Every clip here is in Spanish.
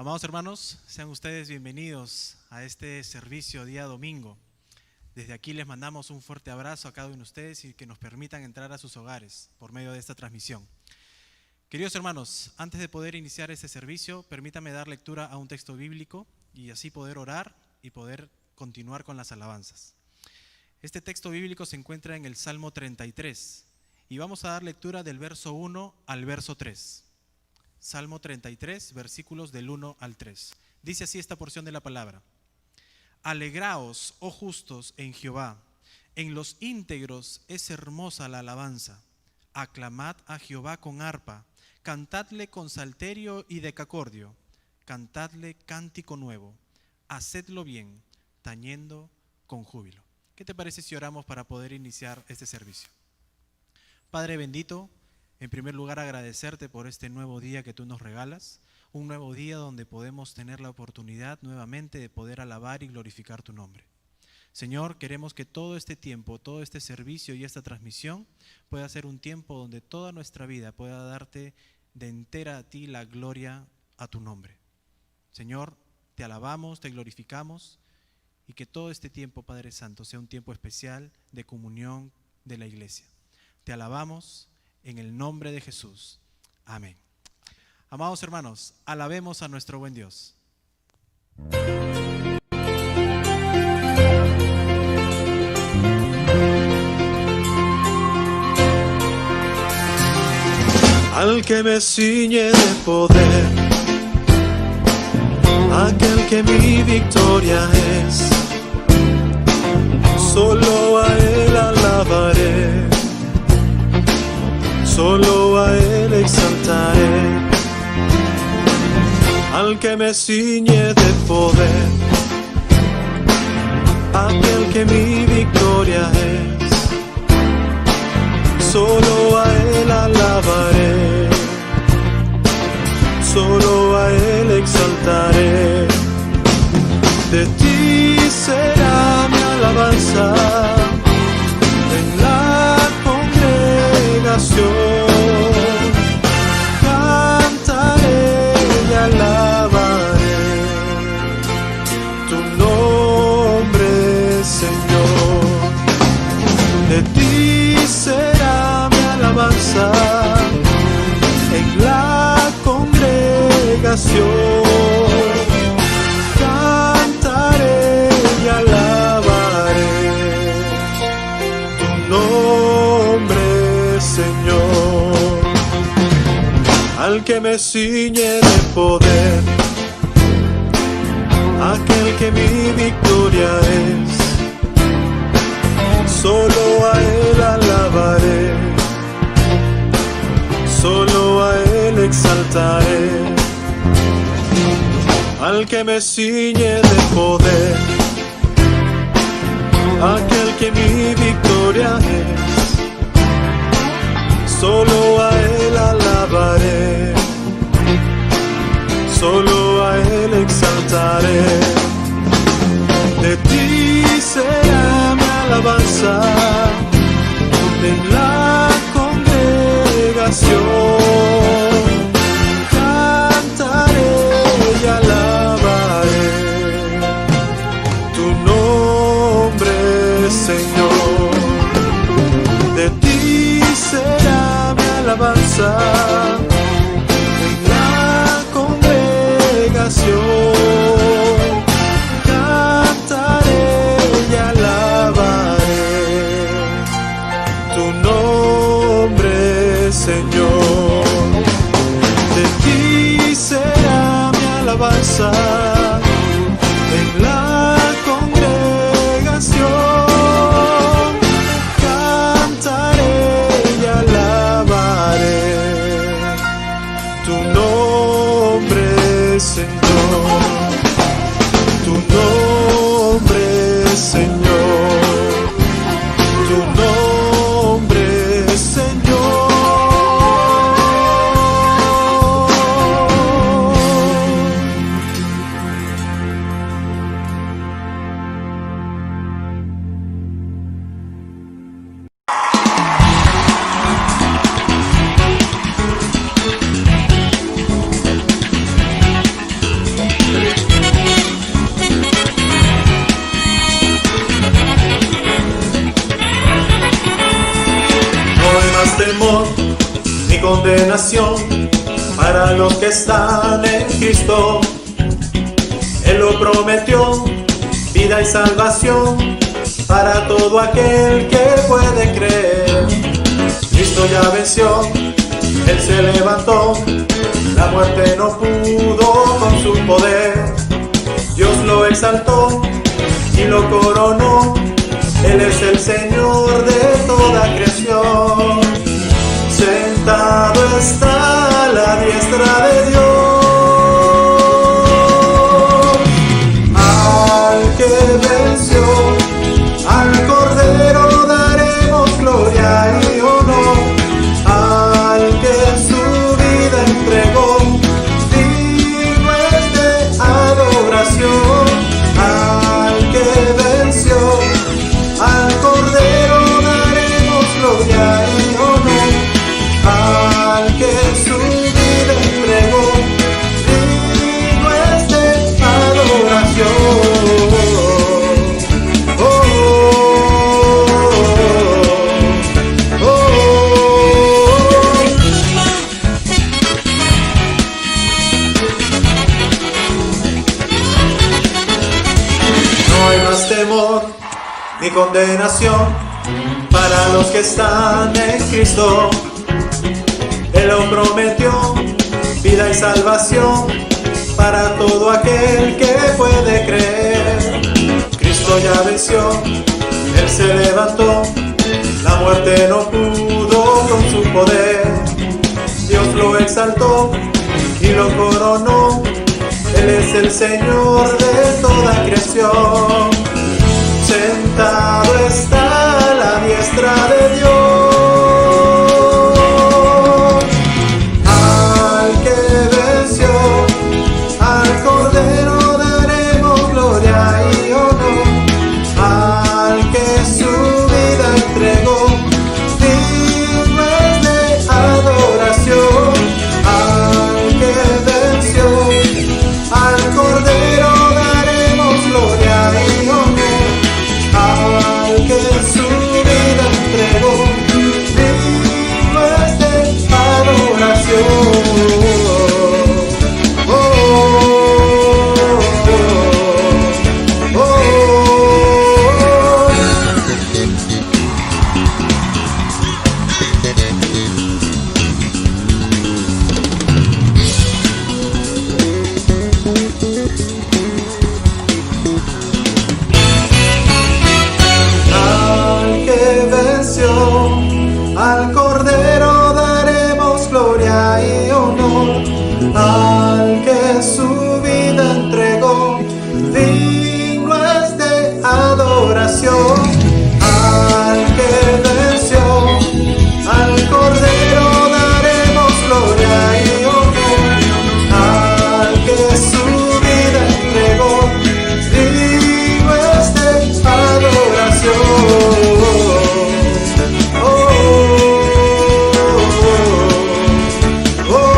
Amados hermanos, sean ustedes bienvenidos a este servicio día domingo. Desde aquí les mandamos un fuerte abrazo a cada uno de ustedes y que nos permitan entrar a sus hogares por medio de esta transmisión. Queridos hermanos, antes de poder iniciar este servicio, permítanme dar lectura a un texto bíblico y así poder orar y poder continuar con las alabanzas. Este texto bíblico se encuentra en el Salmo 33 y vamos a dar lectura del verso 1 al verso 3. Salmo 33, versículos del 1 al 3. Dice así esta porción de la palabra: Alegraos, oh justos, en Jehová, en los íntegros es hermosa la alabanza. Aclamad a Jehová con arpa, cantadle con salterio y decacordio, cantadle cántico nuevo, hacedlo bien, tañendo con júbilo. ¿Qué te parece si oramos para poder iniciar este servicio? Padre bendito, en primer lugar agradecerte por este nuevo día que tú nos regalas, un nuevo día donde podemos tener la oportunidad nuevamente de poder alabar y glorificar tu nombre. Señor, queremos que todo este tiempo, todo este servicio y esta transmisión pueda ser un tiempo donde toda nuestra vida pueda darte de entera a ti la gloria a tu nombre. Señor, te alabamos, te glorificamos y que todo este tiempo, Padre Santo, sea un tiempo especial de comunión de la iglesia. Te alabamos en el nombre de Jesús. Amén. Amados hermanos, alabemos a nuestro buen Dios. Al que me ciñe de poder, aquel que mi victoria es, solo a él alabaré, solo a él exaltaré. Al que me ciñe de poder, aquel que mi victoria es, solo a él alabaré, solo a él exaltaré. De ti será mi alabanza en la congregación. Cantaré y alabaré tu nombre, Señor. De ti será mi alabanza en la congregación. Cantaré y alabaré tu nombre, Señor. Al que me ciñe de poder, aquel que mi victoria es, solo a él alabaré, solo a él exaltaré. Al que me ciñe de poder, aquel que mi victoria es, solo a él alabaré, solo a él exaltaré. De ti será mi alabanza en la congregación. Cantaré y alabaré tu nombre, Señor. De ti será mi alabanza en la congregación. Cantaré y alabaré tu nombre, Señor. De ti será mi alabanza en la congregación. Cantaré y alabaré tu nombre, Señor. Tu nombre, Señor. Tu nombre, Señor. temor ni condenación para los que están en Cristo. Él lo prometió, vida y salvación para todo aquel que puede creer. Cristo ya venció, Él se levantó, la muerte no pudo con su poder. Dios lo exaltó y lo coronó, Él es el Señor de toda creación. Sentado está a la diestra de Dios. Al que venció, al Cordero daremos gloria y honor. Al que su vida entregó, digno es de adoración. Al que venció, al Cordero daremos gloria y honor. Al que su vida entregó, digno es de adoración. No hay más temor ni condenación para los que están en Cristo. Él lo prometió, vida y salvación para todo aquel que puede creer. Cristo ya venció, Él se levantó, la muerte no pudo con su poder. Dios lo exaltó y lo coronó, Él es el Señor de toda creación. Sentado está a la diestra de Dios. Al que venció, al Cordero daremos gloria y honor. Al que su vida entregó, digno es de adoración. Al que venció, al Cordero daremos gloria y honor. Al que su vida entregó, digno es de adoración. Oh, oh, oh, oh, oh. Al que venció, al Cordero daremos gloria y honor. Al que su vida entregó, digno es de adoración. Al que venció, al Cordero daremos gloria y honor. Al que su vida entregó, digno es de adoración. Oh, oh, oh, oh.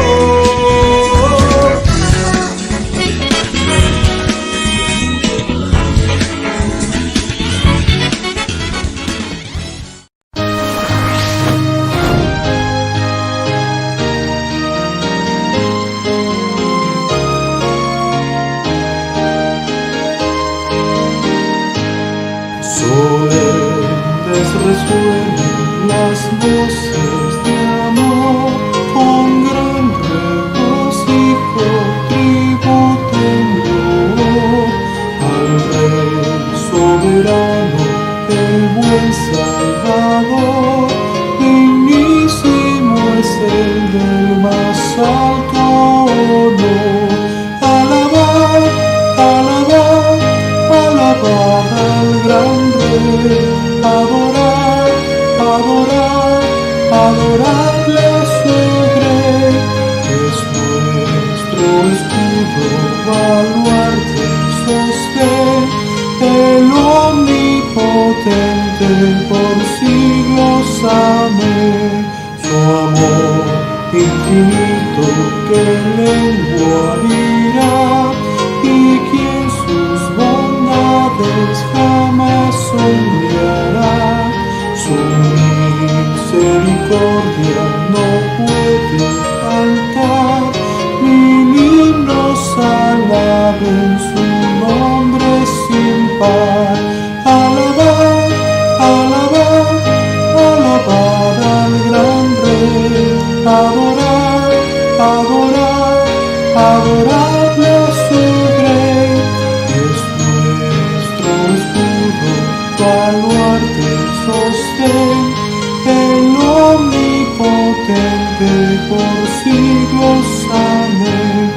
Solemnes resuenan las voces de amor, con gran regocijo tributenlo al Rey soberano, el buen Salvador. Dignísimo es el del más alto honor. Alabad, alabad, alabad al gran Rey. Adorad, adorad, adoradle a su Rey. Es nuestro escudo, baluarte y sostén, el omnipotente por siglos. Amén. Su amor infinito que lenguarirá, y quien sus bondades jamás olvidará. Su misericordia misericordia no puede faltar, mil himnos alaben su nombre sin par. Alabar, alabar, alabar al gran Rey, adorar, adorar, adorarle a su Rey. Es nuestro escudo, baluarte, sostén, el omnipotente por siglos. Amén.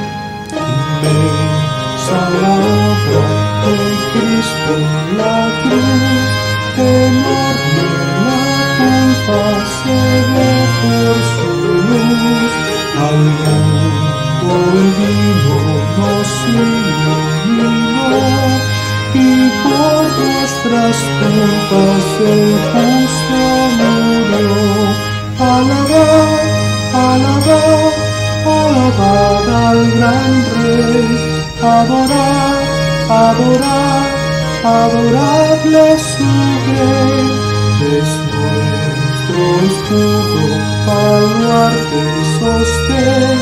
Inmensa la obra de Cristo en la cruz, enorme la culpa se ve por su luz. Al mundo el vino nos iluminó, y por nuestras culpas el justo murió. Alabar, alabar, alabar al gran Rey, adorar, adorar, adorarle a su Rey. Es nuestro escudo, baluarte y sostén,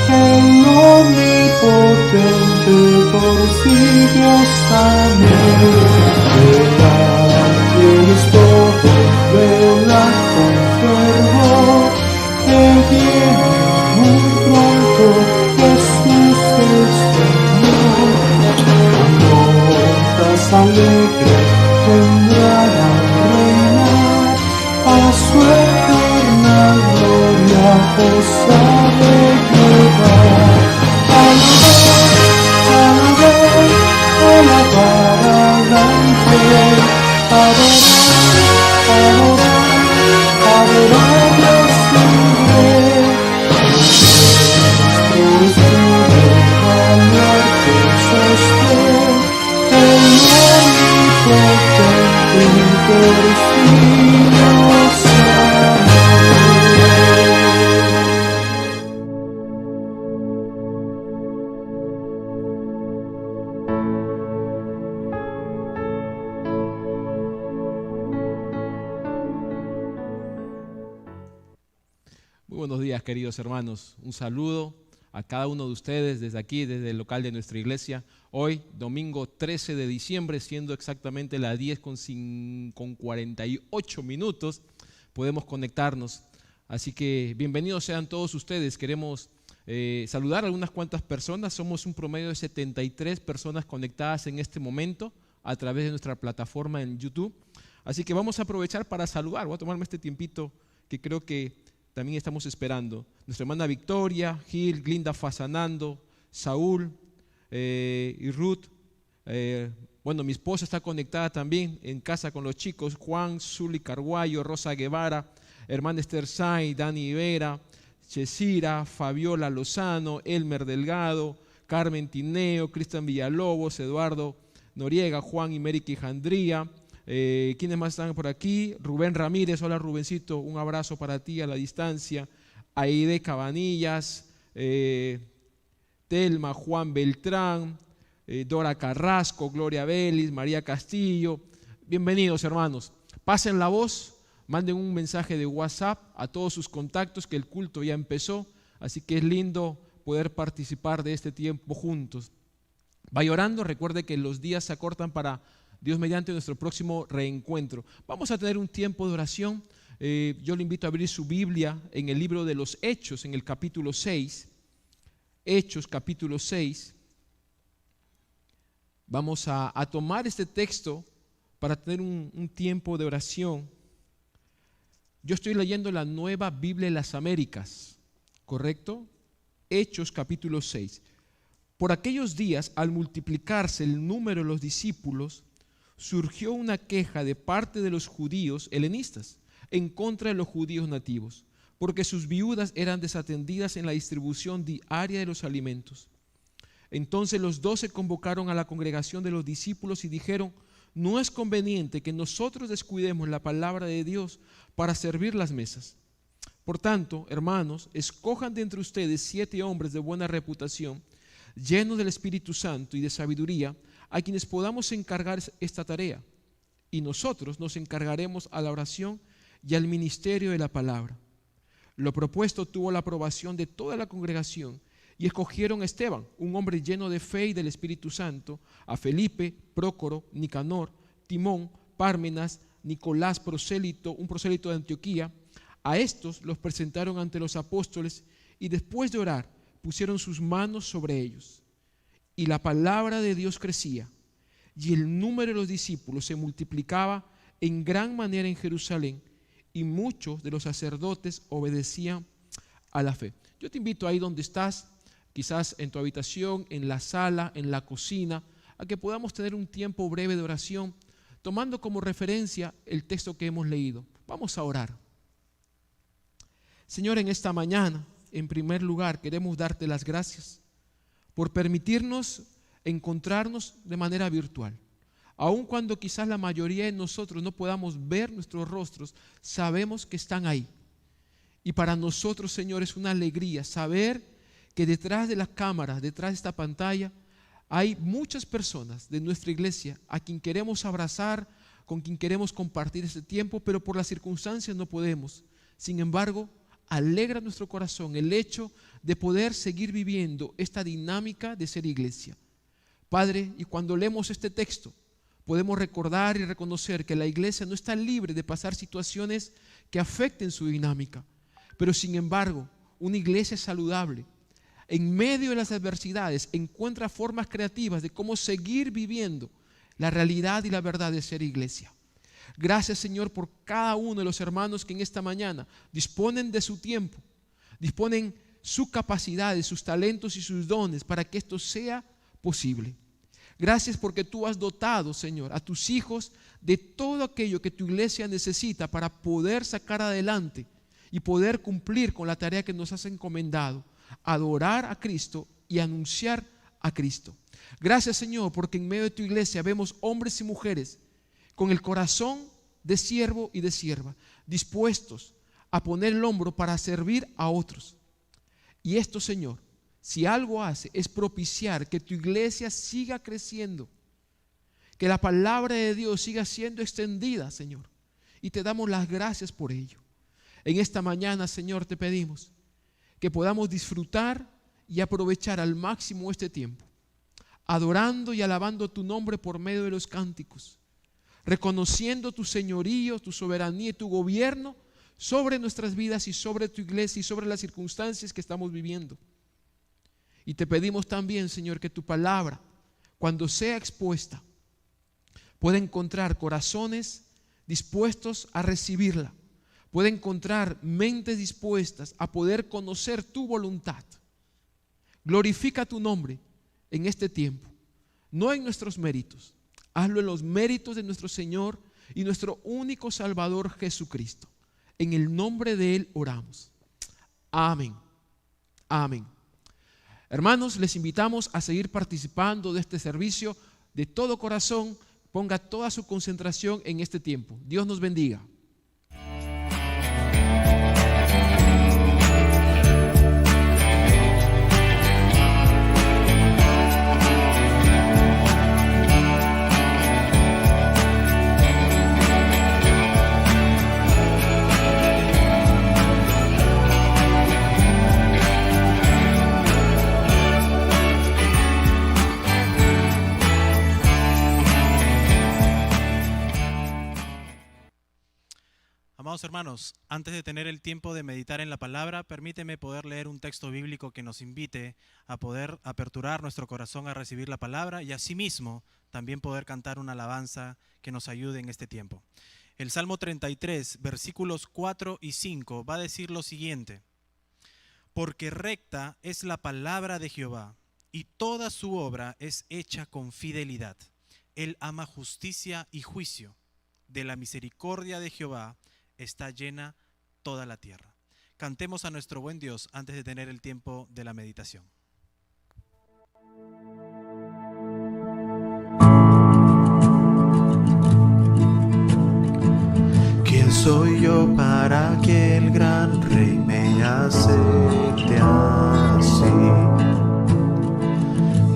el omnipotente por siglos. Amén. Velad todo, velad con fervor, Él viene muy pronto, Jesús el Señor. Notas alegres vendrán a reinar, a su eterna gloria os ha de llevar. Alabar, alabar, alabar al gran Rey, adorar, adorar, adorarle a su Rey. Nuestro escudo, baluarte, sostén, el omnipotente por siglos. Muy buenos días, queridos hermanos. Un saludo a cada uno de ustedes desde aquí, desde el local de nuestra iglesia. Hoy, domingo 13 de diciembre, siendo exactamente las 10:48 minutos, podemos conectarnos. Así que bienvenidos sean todos ustedes. Queremos saludar a algunas cuantas personas. Somos un promedio de 73 personas conectadas en este momento a través de nuestra plataforma en YouTube. Así que vamos a aprovechar para saludar. Voy a tomarme este tiempito que creo que también estamos esperando. Nuestra hermana Victoria, Gil, Glinda Fasanando, Saúl y Ruth. Bueno, mi esposa está conectada también en casa con los chicos. Juan, Zuli Carguayo, Rosa Guevara, hermana Esther Say, Dani Vera, Chesira, Fabiola Lozano, Elmer Delgado, Carmen Tineo, Cristian Villalobos, Eduardo Noriega, Juan y Mary Quijandría. ¿Quiénes más están por aquí? Rubén Ramírez, hola Rubencito, un abrazo para ti a la distancia. Aide Cabanillas, Telma, Juan Beltrán, Dora Carrasco, Gloria Vélez, María Castillo. Bienvenidos, hermanos. Pasen la voz, manden un mensaje de WhatsApp a todos sus contactos que el culto ya empezó, así que es lindo poder participar de este tiempo juntos. Vaya orando, recuerde que los días se acortan para Dios mediante nuestro próximo reencuentro. Vamos a tener un tiempo de oración. Yo le invito a abrir su Biblia en el libro de los Hechos, en el capítulo 6. Hechos, capítulo 6. Vamos a tomar este texto para tener un tiempo de oración. Yo estoy leyendo la Nueva Biblia de las Américas, ¿correcto? Hechos, capítulo 6. Por aquellos días, al multiplicarse el número de los discípulos, surgió una queja de parte de los judíos helenistas en contra de los judíos nativos, porque sus viudas eran desatendidas en la distribución diaria de los alimentos. Entonces los 12 convocaron a la congregación de los discípulos y dijeron: no es conveniente que nosotros descuidemos la palabra de Dios para servir las mesas. Por tanto, hermanos, escojan de entre ustedes 7 hombres de buena reputación, llenos del Espíritu Santo y de sabiduría, a quienes podamos encargar esta tarea, y nosotros nos encargaremos a la oración y al ministerio de la palabra. Lo propuesto tuvo la aprobación de toda la congregación y escogieron a Esteban, un hombre lleno de fe y del Espíritu Santo, a Felipe, Prócoro, Nicanor, Timón, Pármenas, Nicolás, un prosélito de Antioquía. A estos los presentaron ante los apóstoles y después de orar pusieron sus manos sobre ellos. Y la palabra de Dios crecía y el número de los discípulos se multiplicaba en gran manera en Jerusalén y muchos de los sacerdotes obedecían a la fe. Yo te invito ahí donde estás, quizás en tu habitación, en la sala, en la cocina, a que podamos tener un tiempo breve de oración, tomando como referencia el texto que hemos leído. Vamos a orar. Señor, en esta mañana, en primer lugar, queremos darte las gracias por permitirnos encontrarnos de manera virtual. Aun cuando quizás la mayoría de nosotros no podamos ver nuestros rostros, sabemos que están ahí. Y para nosotros, Señor, es una alegría saber que detrás de las cámaras, detrás de esta pantalla, hay muchas personas de nuestra iglesia a quien queremos abrazar, con quien queremos compartir este tiempo, pero por las circunstancias no podemos. Sin embargo, alegra nuestro corazón el hecho de poder seguir viviendo esta dinámica de ser iglesia. Padre, y cuando leemos este texto, podemos recordar y reconocer que la iglesia no está libre de pasar situaciones que afecten su dinámica, pero sin embargo, una iglesia saludable, en medio de las adversidades, encuentra formas creativas de cómo seguir viviendo la realidad y la verdad de ser iglesia. Gracias, Señor, por cada uno de los hermanos que en esta mañana disponen de su tiempo, disponen su capacidad, de sus talentos y sus dones para que esto sea posible. Gracias porque tú has dotado, Señor, a tus hijos de todo aquello que tu iglesia necesita para poder sacar adelante y poder cumplir con la tarea que nos has encomendado, adorar a Cristo y anunciar a Cristo. Gracias, Señor, porque en medio de tu iglesia vemos hombres y mujeres con el corazón de siervo y de sierva, dispuestos a poner el hombro para servir a otros. Y esto, Señor, si algo hace es propiciar que tu iglesia siga creciendo, que la palabra de Dios siga siendo extendida, Señor. Y te damos las gracias por ello. En esta mañana, Señor, te pedimos que podamos disfrutar y aprovechar al máximo este tiempo, adorando y alabando tu nombre por medio de los cánticos, reconociendo tu señorío, tu soberanía y tu gobierno sobre nuestras vidas y sobre tu iglesia y sobre las circunstancias que estamos viviendo. Y te pedimos también, Señor, que tu palabra, cuando sea expuesta, pueda encontrar corazones dispuestos a recibirla, pueda encontrar mentes dispuestas a poder conocer tu voluntad. Glorifica tu nombre en este tiempo, no en nuestros méritos, hazlo en los méritos de nuestro Señor y nuestro único Salvador Jesucristo. En el nombre de Él oramos. Amén. Amén. Hermanos, les invitamos a seguir participando de este servicio de todo corazón. Ponga toda su concentración en este tiempo. Dios nos bendiga. Amados hermanos, antes de tener el tiempo de meditar en la palabra, permíteme poder leer un texto bíblico que nos invite a poder aperturar nuestro corazón a recibir la palabra y asimismo también poder cantar una alabanza que nos ayude en este tiempo. El Salmo 33, versículos 4 y 5 va a decir lo siguiente: porque recta es la palabra de Jehová y toda su obra es hecha con fidelidad. Él ama justicia y juicio. De la misericordia de Jehová está llena toda la tierra. Cantemos a nuestro buen Dios antes de tener el tiempo de la meditación. ¿Quién soy yo para que el gran Rey me acepte así?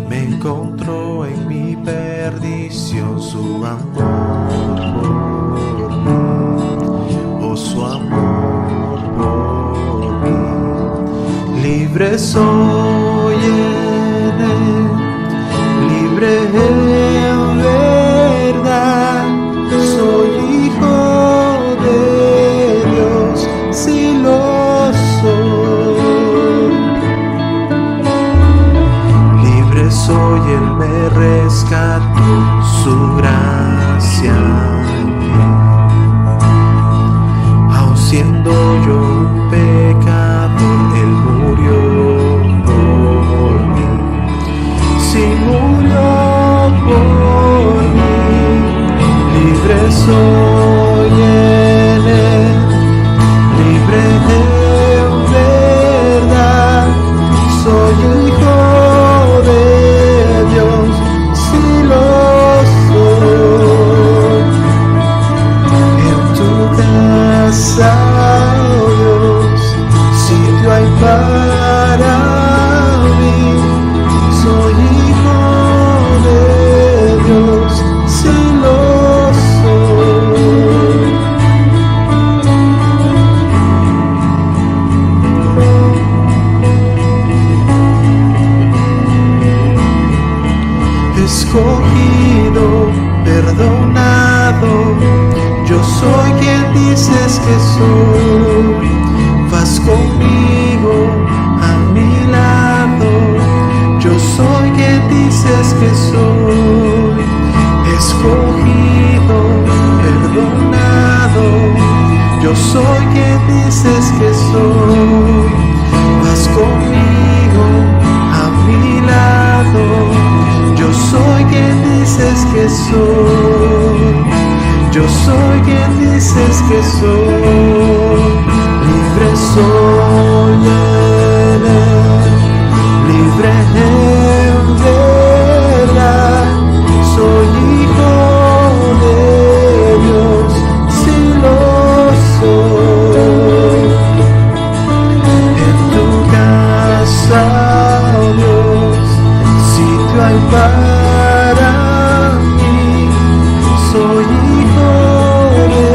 Me encontró en mi perdición su amor por mí. Su amor por soy en Él, libre en verdad, soy hijo de Dios, si lo soy. Libre soy, Él me rescató, su gracia. Aun siendo yo un pecador, Él murió por mí. Si murió por mí, libre soy en Él, libre en verdad, soy hijo de Dios, si lo soy. En tu casa, oh Dios, sitio hay para mí, soy hijo de Dios, si lo soy. Escogido, perdonado, yo soy quien dices que soy. Vas conmigo a mi lado, yo soy quien dices que soy. Escogido, perdonado, yo soy quien dices que soy. Vas conmigo a mi lado, yo soy quien dices que soy. Yo soy quien dices que soy. Libre soy en Él, libre en verdad, soy hijo de Dios, si lo soy. En tu casa, oh Dios, sitio hay para mí, soy hijo de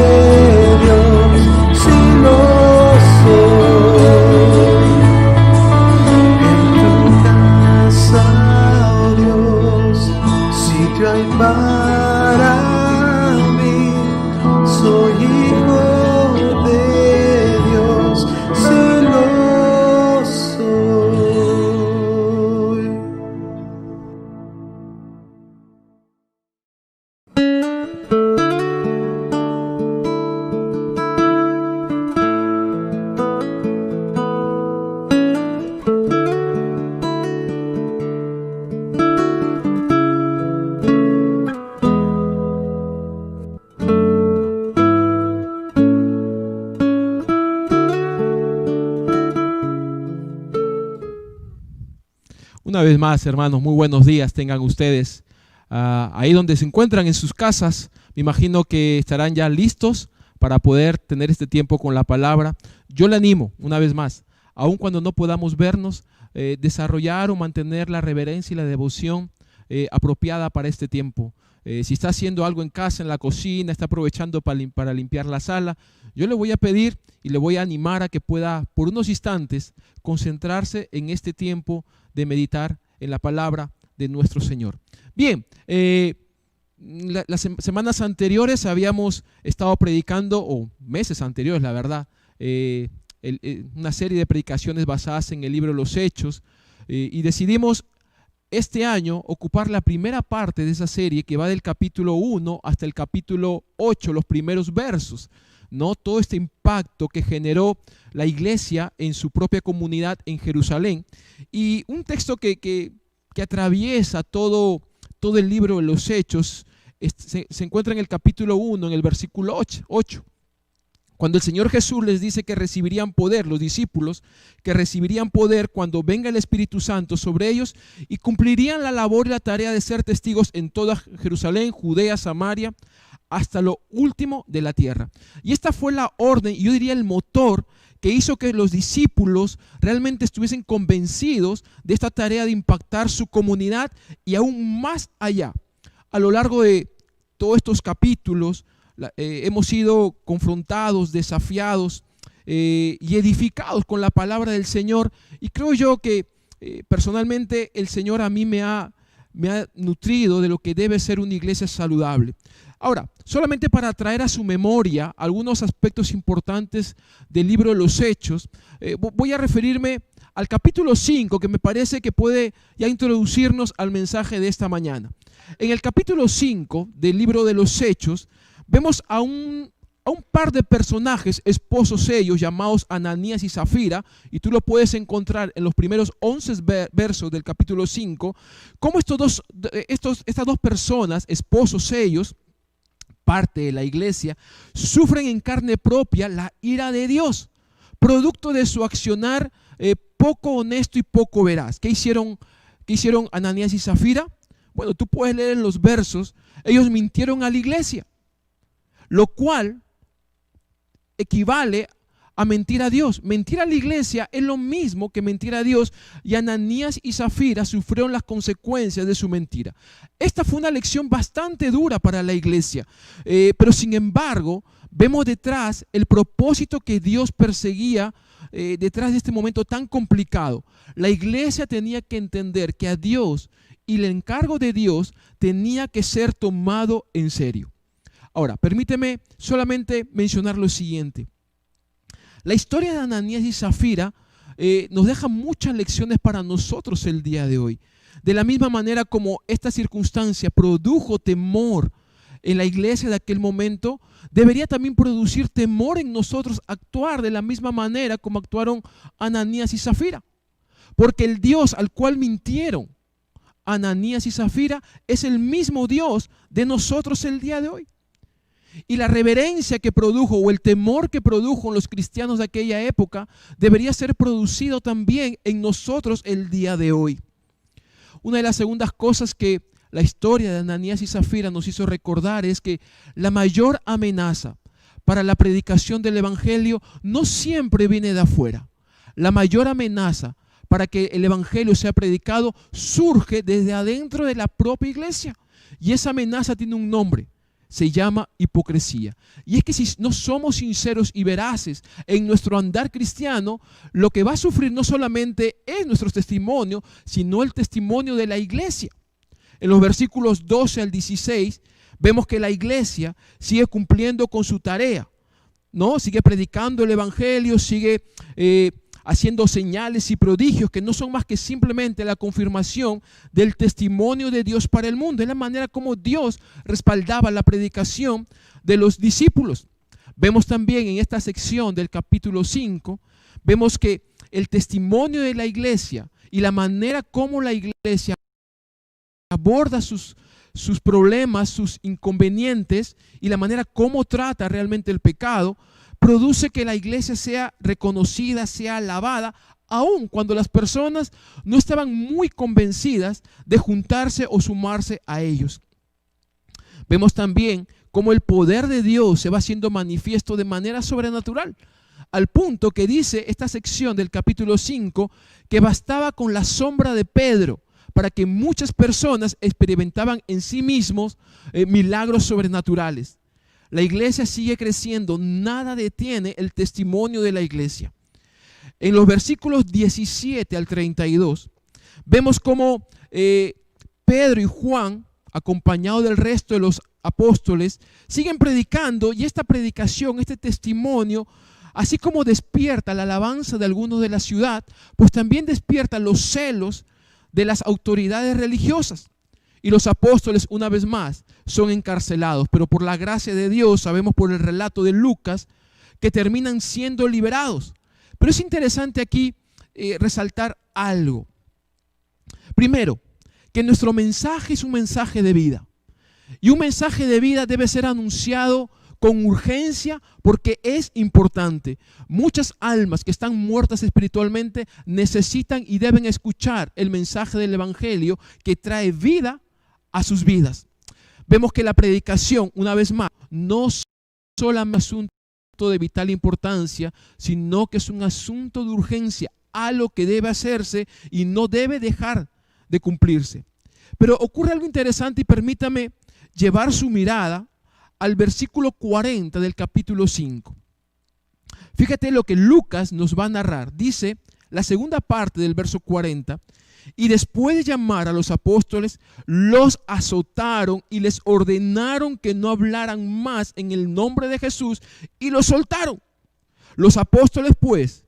Dios, si lo soy. En tu casa, oh Dios, sitio hay para mí, soy hijo de Dios, si lo soy. Una vez más, hermanos, muy buenos días tengan ustedes. Ahí donde se encuentran en sus casas, me imagino que estarán ya listos para poder tener este tiempo con la palabra. Yo le animo, una vez más, aun cuando no podamos vernos, desarrollar o mantener la reverencia y la devoción apropiada para este tiempo. Si está haciendo algo en casa, en la cocina, está aprovechando para limpiar la sala, yo le voy a pedir y le voy a animar a que pueda por unos instantes concentrarse en este tiempo de meditar en la palabra de nuestro Señor. Bien, las semanas anteriores habíamos estado predicando, o meses anteriores la verdad, una serie de predicaciones basadas en el libro de los Hechos, y decidimos este año ocupar la primera parte de esa serie que va del capítulo 1 hasta el capítulo 8, los primeros versos, ¿no? Todo este impacto que generó la iglesia en su propia comunidad en Jerusalén, y un texto que atraviesa todo el libro de los Hechos se encuentra en el capítulo 1, en el versículo 8. Cuando el Señor Jesús les dice que recibirían poder, los discípulos, que recibirían poder cuando venga el Espíritu Santo sobre ellos y cumplirían la labor y la tarea de ser testigos en toda Jerusalén, Judea, Samaria, hasta lo último de la tierra. Y esta fue la orden, y yo diría el motor que hizo que los discípulos realmente estuviesen convencidos de esta tarea de impactar su comunidad y aún más allá. A lo largo de todos estos capítulos hemos sido confrontados, desafiados y edificados con la palabra del Señor. Y creo yo que personalmente el Señor a mí me ha nutrido de lo que debe ser una iglesia saludable. Ahora, solamente para traer a su memoria algunos aspectos importantes del libro de los Hechos, voy a referirme al capítulo 5, que me parece que puede ya introducirnos al mensaje de esta mañana. En el capítulo 5 del libro de los Hechos, vemos a un par de personajes, esposos ellos, llamados Ananías y Zafira, y tú lo puedes encontrar en los primeros 11 versos del capítulo 5, cómo estas dos personas, esposos ellos, parte de la iglesia, sufren en carne propia la ira de Dios, producto de su accionar poco honesto y poco veraz. ¿Qué hicieron Ananías y Zafira? Bueno, tú puedes leer en los versos, ellos mintieron a la iglesia, lo cual equivale a mentir a Dios. Mentir a la iglesia es lo mismo que mentir a Dios, y Ananías y Zafira sufrieron las consecuencias de su mentira. Esta fue una lección bastante dura para la iglesia, pero sin embargo vemos detrás el propósito que Dios perseguía detrás de este momento tan complicado. La iglesia tenía que entender que a Dios y el encargo de Dios tenía que ser tomado en serio. Ahora, permíteme solamente mencionar lo siguiente. La historia de Ananías y Zafira nos deja muchas lecciones para nosotros el día de hoy. De la misma manera como esta circunstancia produjo temor en la iglesia de aquel momento, debería también producir temor en nosotros actuar de la misma manera como actuaron Ananías y Zafira. Porque el Dios al cual mintieron Ananías y Zafira es el mismo Dios de nosotros el día de hoy. Y la reverencia que produjo, o el temor que produjo en los cristianos de aquella época, debería ser producido también en nosotros el día de hoy. Una de las segundas cosas que la historia de Ananías y Zafira nos hizo recordar es que la mayor amenaza para la predicación del evangelio no siempre viene de afuera. La mayor amenaza para que el evangelio sea predicado surge desde adentro de la propia iglesia. Y esa amenaza tiene un nombre. Se llama hipocresía. Y es que si no somos sinceros y veraces en nuestro andar cristiano, lo que va a sufrir no solamente es nuestro testimonio, sino el testimonio de la iglesia. En los versículos 12 al 16 vemos que la iglesia sigue cumpliendo con su tarea, ¿no? Sigue predicando el evangelio, sigue haciendo señales y prodigios que no son más que simplemente la confirmación del testimonio de Dios para el mundo. Es la manera como Dios respaldaba la predicación de los discípulos. Vemos también en esta sección del capítulo 5, vemos que el testimonio de la iglesia y la manera como la iglesia aborda sus problemas, sus inconvenientes, y la manera como trata realmente el pecado, produce que la iglesia sea reconocida, sea alabada, aun cuando las personas no estaban muy convencidas de juntarse o sumarse a ellos. Vemos también cómo el poder de Dios se va haciendo manifiesto de manera sobrenatural, al punto que dice esta sección del capítulo 5 que bastaba con la sombra de Pedro para que muchas personas experimentaban en sí mismos milagros sobrenaturales. La iglesia sigue creciendo, nada detiene el testimonio de la iglesia. En los versículos 17 al 32, vemos cómo Pedro y Juan, acompañados del resto de los apóstoles, siguen predicando, y esta predicación, este testimonio, así como despierta la alabanza de algunos de la ciudad, pues también despierta los celos de las autoridades religiosas. Y los apóstoles, una vez más, son encarcelados, pero por la gracia de Dios, sabemos por el relato de Lucas, que terminan siendo liberados. Pero es interesante aquí resaltar algo. Primero, que nuestro mensaje es un mensaje de vida. Y un mensaje de vida debe ser anunciado con urgencia porque es importante. Muchas almas que están muertas espiritualmente necesitan y deben escuchar el mensaje del evangelio que trae vida a sus vidas. Vemos que la predicación, una vez más, no es solo un asunto de vital importancia, sino que es un asunto de urgencia, algo que debe hacerse y no debe dejar de cumplirse. Pero ocurre algo interesante, y permítame llevar su mirada al versículo 40 del capítulo 5. Fíjate lo que Lucas nos va a narrar. Dice la segunda parte del verso 40. Y después de llamar a los apóstoles, los azotaron y les ordenaron que no hablaran más en el nombre de Jesús y los soltaron. Los apóstoles, pues,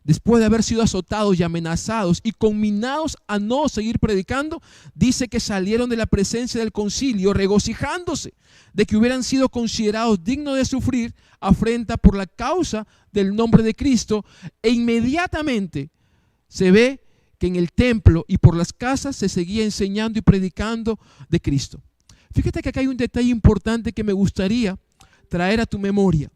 después de haber sido azotados y amenazados y conminados a no seguir predicando, dice que salieron de la presencia del concilio regocijándose de que hubieran sido considerados dignos de sufrir afrenta por la causa del nombre de Cristo, e inmediatamente se ve que en el templo y por las casas se seguía enseñando y predicando de Cristo. Fíjate que acá hay un detalle importante que me gustaría traer a tu memoria.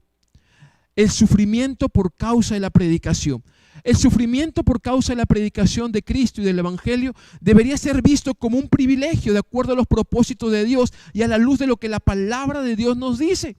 El sufrimiento por causa de la predicación. El sufrimiento por causa de la predicación de Cristo y del Evangelio debería ser visto como un privilegio de acuerdo a los propósitos de Dios y a la luz de lo que la palabra de Dios nos dice.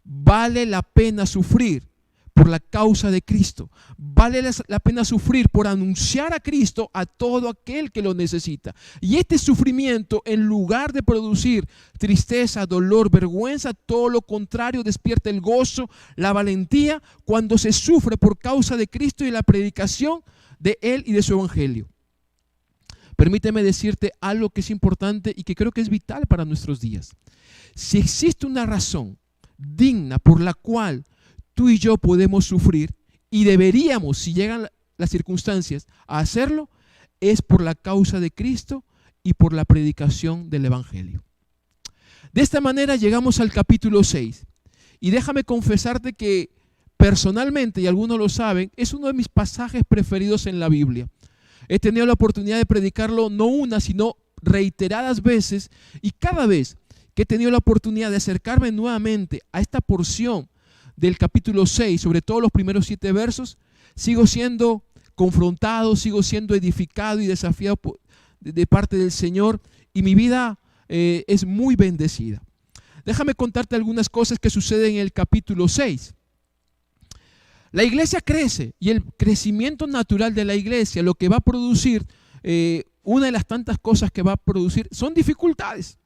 Vale la pena sufrir por la causa de Cristo. Vale la pena sufrir por anunciar a Cristo a todo aquel que lo necesita. Y este sufrimiento, en lugar de producir tristeza, dolor, vergüenza, todo lo contrario, despierta el gozo, la valentía cuando se sufre por causa de Cristo y la predicación de Él y de su Evangelio. Permíteme decirte algo que es importante y que creo que es vital para nuestros días. Si existe una razón digna por la cual tú y yo podemos sufrir, y deberíamos, si llegan las circunstancias, a hacerlo, es por la causa de Cristo y por la predicación del Evangelio. De esta manera llegamos al capítulo 6. Y déjame confesarte que personalmente, y algunos lo saben, es uno de mis pasajes preferidos en la Biblia. He tenido la oportunidad de predicarlo no una, sino reiteradas veces, y cada vez que he tenido la oportunidad de acercarme nuevamente a esta porción del capítulo 6, sobre todo los primeros 7 versos, sigo siendo confrontado, sigo siendo edificado y desafiado de parte del Señor, y mi vida es muy bendecida. Déjame contarte algunas cosas que suceden en el capítulo 6. La iglesia crece, y el crecimiento natural de la iglesia, lo que va a producir, una de las tantas cosas que va a producir son dificultades.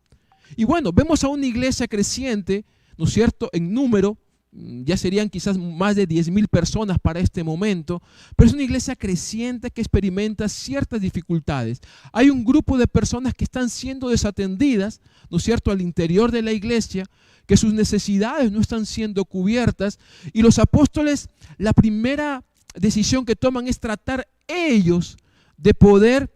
Y bueno, vemos a una iglesia creciente, ¿no es cierto?, en número. Ya serían quizás más de 10,000 personas para este momento, pero es una iglesia creciente que experimenta ciertas dificultades. Hay un grupo de personas que están siendo desatendidas, ¿no es cierto?, al interior de la iglesia, que sus necesidades no están siendo cubiertas, y los apóstoles, la primera decisión que toman es tratar ellos de poder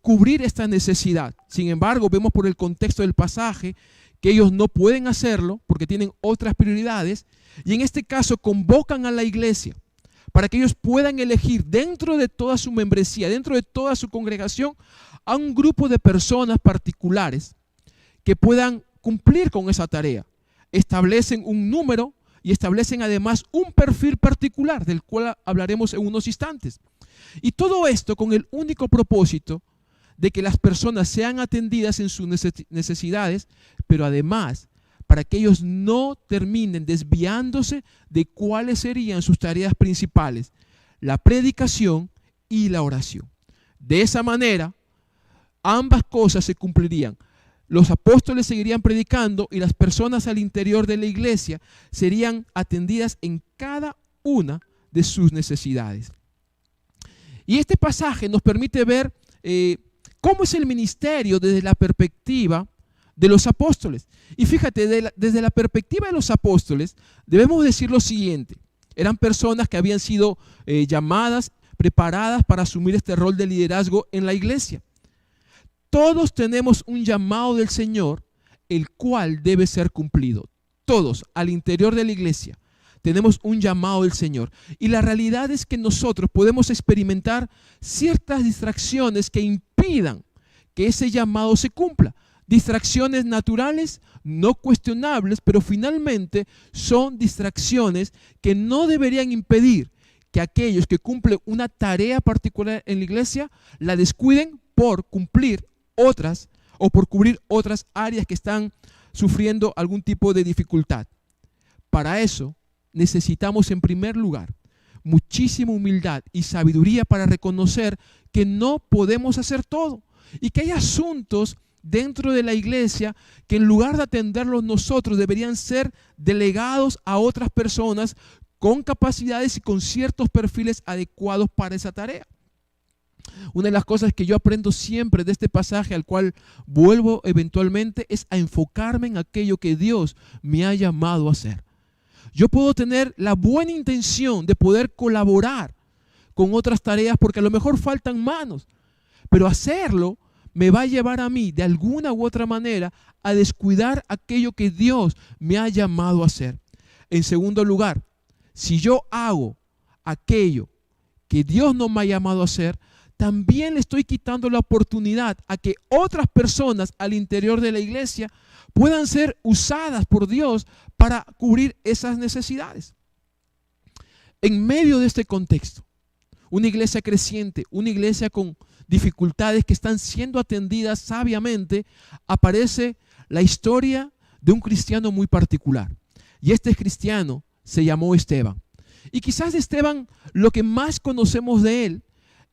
cubrir esta necesidad. Sin embargo, vemos por el contexto del pasaje que ellos no pueden hacerlo porque tienen otras prioridades, y en este caso convocan a la iglesia para que ellos puedan elegir dentro de toda su membresía, dentro de toda su congregación, a un grupo de personas particulares que puedan cumplir con esa tarea. Establecen un número y establecen además un perfil particular del cual hablaremos en unos instantes. Y todo esto con el único propósito de que las personas sean atendidas en sus necesidades, pero además para que ellos no terminen desviándose de cuáles serían sus tareas principales, la predicación y la oración. De esa manera, ambas cosas se cumplirían. Los apóstoles seguirían predicando y las personas al interior de la iglesia serían atendidas en cada una de sus necesidades. Y este pasaje nos permite ver cómo es el ministerio desde la perspectiva de los apóstoles. Y fíjate, desde la perspectiva de los apóstoles, debemos decir lo siguiente. Eran personas que habían sido llamadas, preparadas para asumir este rol de liderazgo en la iglesia. Todos tenemos un llamado del Señor, el cual debe ser cumplido. Todos, al interior de la iglesia, tenemos un llamado del Señor. Y la realidad es que nosotros podemos experimentar ciertas distracciones que impidan que ese llamado se cumpla. Distracciones naturales, no cuestionables, pero finalmente son distracciones que no deberían impedir que aquellos que cumplen una tarea particular en la iglesia la descuiden por cumplir otras o por cubrir otras áreas que están sufriendo algún tipo de dificultad. Para eso necesitamos en primer lugar muchísima humildad y sabiduría para reconocer que no podemos hacer todo y que hay asuntos dentro de la iglesia que en lugar de atenderlos nosotros deberían ser delegados a otras personas con capacidades y con ciertos perfiles adecuados para esa tarea. Una de las cosas que yo aprendo siempre de este pasaje, al cual vuelvo eventualmente, es a enfocarme en aquello que Dios me ha llamado a hacer. Yo puedo tener la buena intención de poder colaborar con otras tareas porque a lo mejor faltan manos, pero hacerlo me va a llevar a mí de alguna u otra manera a descuidar aquello que Dios me ha llamado a hacer. En segundo lugar, si yo hago aquello que Dios no me ha llamado a hacer, también le estoy quitando la oportunidad a que otras personas al interior de la iglesia puedan ser usadas por Dios para cubrir esas necesidades. En medio de este contexto, una iglesia creciente, una iglesia con dificultades que están siendo atendidas sabiamente, aparece la historia de un cristiano muy particular. Y este cristiano se llamó Esteban. Y quizás de Esteban lo que más conocemos de él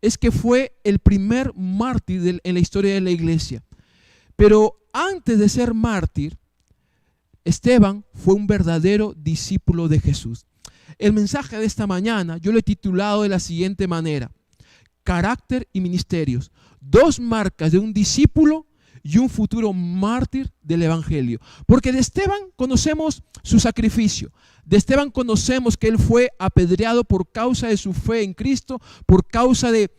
es que fue el primer mártir en la historia de la iglesia. Pero antes de ser mártir, Esteban fue un verdadero discípulo de Jesús. El mensaje de esta mañana yo lo he titulado de la siguiente manera: carácter y ministerios, dos marcas de un discípulo y un futuro mártir del evangelio. Porque de Esteban conocemos su sacrificio. De Esteban conocemos que él fue apedreado por causa de su fe en Cristo, por causa de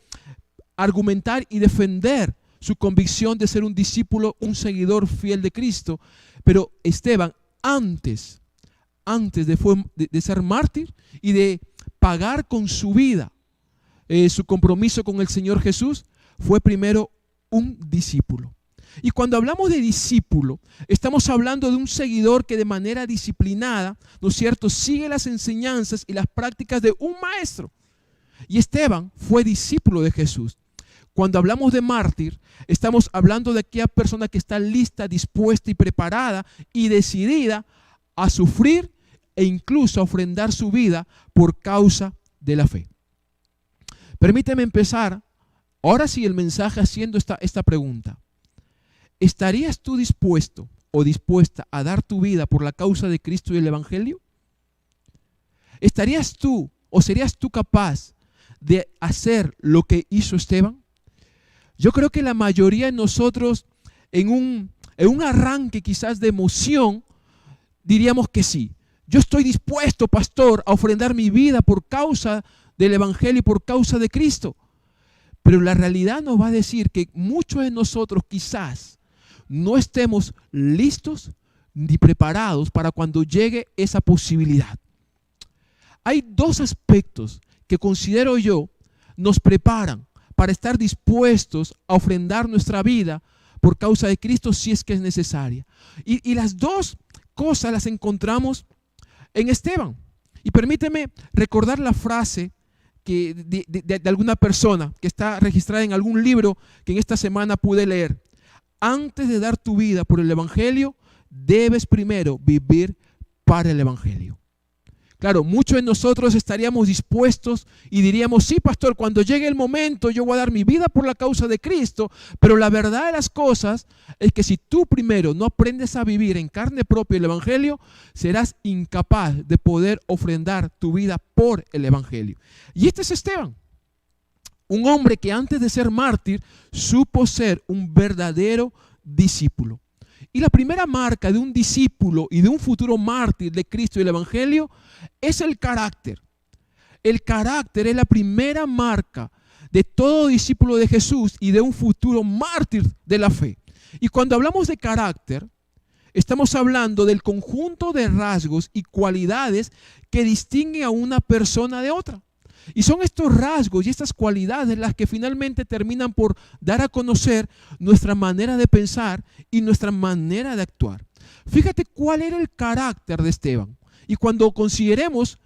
argumentar y defender su convicción de ser un discípulo, un seguidor fiel de Cristo. Pero Esteban, antes de ser mártir y de pagar con su vida su compromiso con el Señor Jesús, fue primero un discípulo. Y cuando hablamos de discípulo, estamos hablando de un seguidor que de manera disciplinada, ¿no es cierto?, sigue las enseñanzas y las prácticas de un maestro. Y Esteban fue discípulo de Jesús. Cuando hablamos de mártir, estamos hablando de aquella persona que está lista, dispuesta y preparada y decidida a sufrir e incluso a ofrendar su vida por causa de la fe. Permíteme empezar, ahora sí, el mensaje haciendo esta pregunta. ¿Estarías tú dispuesto o dispuesta a dar tu vida por la causa de Cristo y el Evangelio? ¿Estarías tú o serías tú capaz de hacer lo que hizo Esteban? Yo creo que la mayoría de nosotros en un arranque quizás de emoción diríamos que sí. Yo estoy dispuesto, pastor, a ofrendar mi vida por causa del Evangelio y por causa de Cristo. Pero la realidad nos va a decir que muchos de nosotros quizás no estemos listos ni preparados para cuando llegue esa posibilidad. Hay dos aspectos que considero yo nos preparan para estar dispuestos a ofrendar nuestra vida por causa de Cristo si es que es necesaria. Y las dos cosas las encontramos en Esteban. Y permíteme recordar la frase de alguna persona que está registrada en algún libro que en esta semana pude leer. Antes de dar tu vida por el Evangelio, debes primero vivir para el Evangelio. Claro, muchos de nosotros estaríamos dispuestos y diríamos, sí, pastor, cuando llegue el momento yo voy a dar mi vida por la causa de Cristo, pero la verdad de las cosas es que si tú primero no aprendes a vivir en carne propia el Evangelio, serás incapaz de poder ofrendar tu vida por el Evangelio. Y este es Esteban, un hombre que antes de ser mártir supo ser un verdadero discípulo. Y la primera marca de un discípulo y de un futuro mártir de Cristo y el Evangelio es el carácter. El carácter es la primera marca de todo discípulo de Jesús y de un futuro mártir de la fe. Y cuando hablamos de carácter, estamos hablando del conjunto de rasgos y cualidades que distinguen a una persona de otra. Y son estos rasgos y estas cualidades las que finalmente terminan por dar a conocer nuestra manera de pensar y nuestra manera de actuar. Fíjate cuál era el carácter de Esteban. Y cuando consideremos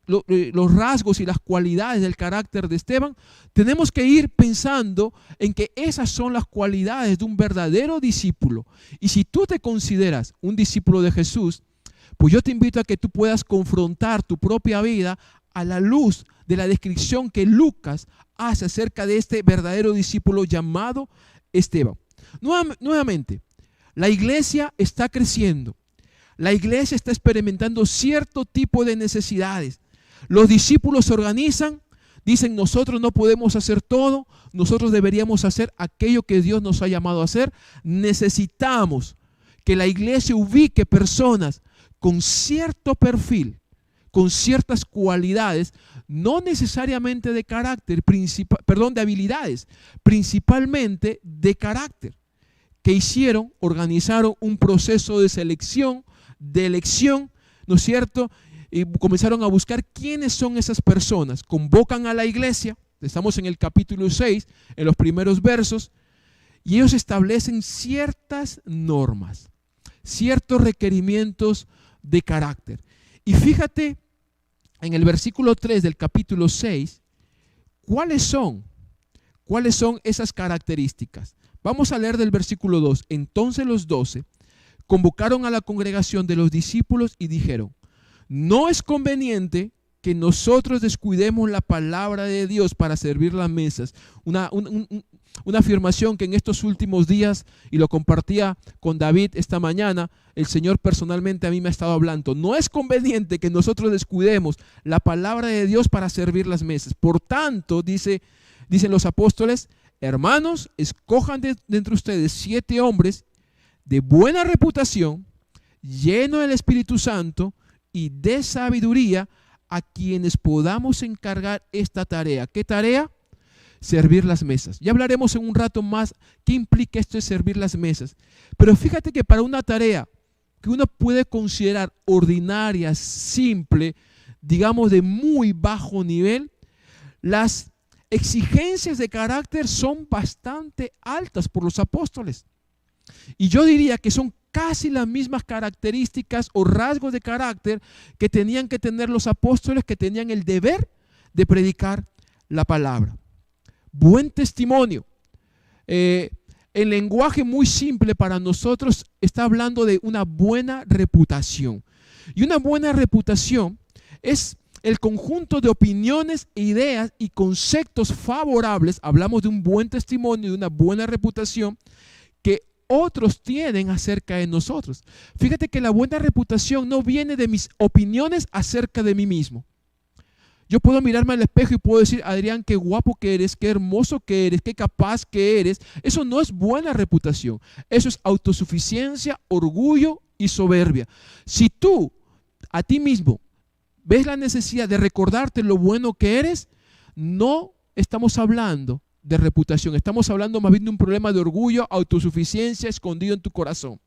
los rasgos y las cualidades del carácter de Esteban, tenemos que ir pensando en que esas son las cualidades de un verdadero discípulo. Y si tú te consideras un discípulo de Jesús, pues yo te invito a que tú puedas confrontar tu propia vida a la luz de la descripción que Lucas hace acerca de este verdadero discípulo llamado Esteban. Nuevamente, la iglesia está creciendo. La iglesia está experimentando cierto tipo de necesidades. Los discípulos se organizan, dicen: nosotros no podemos hacer todo, nosotros deberíamos hacer aquello que Dios nos ha llamado a hacer. Necesitamos que la iglesia ubique personas con cierto perfil, con ciertas cualidades, no necesariamente de carácter, de habilidades, principalmente de carácter, que organizaron un proceso de selección, de elección, ¿no es cierto? Y comenzaron a buscar quiénes son esas personas. Convocan a la iglesia, estamos en el capítulo 6, en los primeros versos, y ellos establecen ciertas normas, ciertos requerimientos de carácter. Y fíjate en el versículo 3 del capítulo 6, ¿cuáles son esas características? Vamos a leer del versículo 2. Entonces los 12 convocaron a la congregación de los discípulos y dijeron: no es conveniente que nosotros descuidemos la palabra de Dios para servir las mesas. Una afirmación que en estos últimos días, y lo compartía con David esta mañana, el Señor personalmente a mí me ha estado hablando. No es conveniente que nosotros descuidemos la palabra de Dios para servir las mesas. Por tanto, dicen los apóstoles: hermanos, escojan de entre ustedes 7 hombres de buena reputación, llenos del Espíritu Santo y de sabiduría, a quienes podamos encargar esta tarea. ¿Qué tarea? Servir las mesas. Ya hablaremos en un rato más qué implica esto de servir las mesas. Pero fíjate que para una tarea que uno puede considerar ordinaria, simple, digamos de muy bajo nivel, las exigencias de carácter son bastante altas por los apóstoles. Y yo diría que son casi las mismas características o rasgos de carácter que tenían que tener los apóstoles, que tenían el deber de predicar la palabra. Buen testimonio. El lenguaje muy simple para nosotros está hablando de una buena reputación. Y una buena reputación es el conjunto de opiniones, ideas y conceptos favorables. Hablamos de un buen testimonio, de una buena reputación que otros tienen acerca de nosotros. Fíjate que la buena reputación no viene de mis opiniones acerca de mí mismo. Yo puedo mirarme al espejo y puedo decir: Adrián, qué guapo que eres, qué hermoso que eres, qué capaz que eres. Eso no es buena reputación. Eso es autosuficiencia, orgullo y soberbia. Si tú a ti mismo ves la necesidad de recordarte lo bueno que eres, no estamos hablando de reputación. Estamos hablando más bien de un problema de orgullo, autosuficiencia escondido en tu corazón.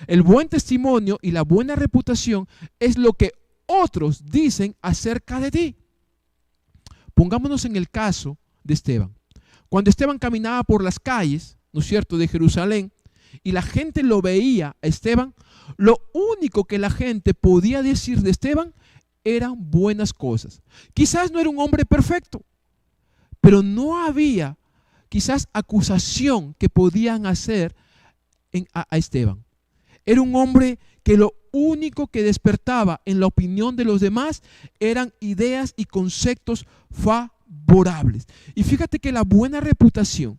El buen testimonio y la buena reputación es lo que otros dicen acerca de ti. Pongámonos en el caso de Esteban. Cuando Esteban caminaba por las calles, ¿no es cierto?, de Jerusalén, y la gente lo veía a Esteban, lo único que la gente podía decir de Esteban eran buenas cosas. Quizás no era un hombre perfecto, pero no había quizás acusación que podían hacer a Esteban. Era un hombre que lo único que despertaba en la opinión de los demás eran ideas y conceptos favorables. Y fíjate que la buena reputación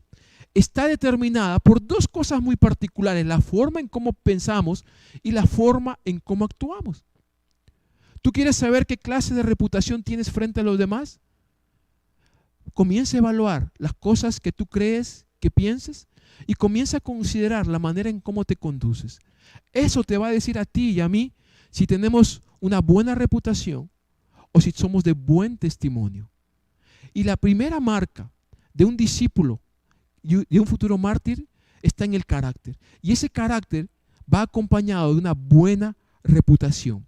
está determinada por 2 cosas muy particulares: la forma en cómo pensamos y la forma en cómo actuamos. ¿Tú quieres saber qué clase de reputación tienes frente a los demás? Comienza a evaluar las cosas que tú crees, que pienses, y comienza a considerar la manera en cómo te conduces. Eso te va a decir a ti y a mí si tenemos una buena reputación o si somos de buen testimonio. Y la primera marca de un discípulo y de un futuro mártir está en el carácter. Y ese carácter va acompañado de una buena reputación.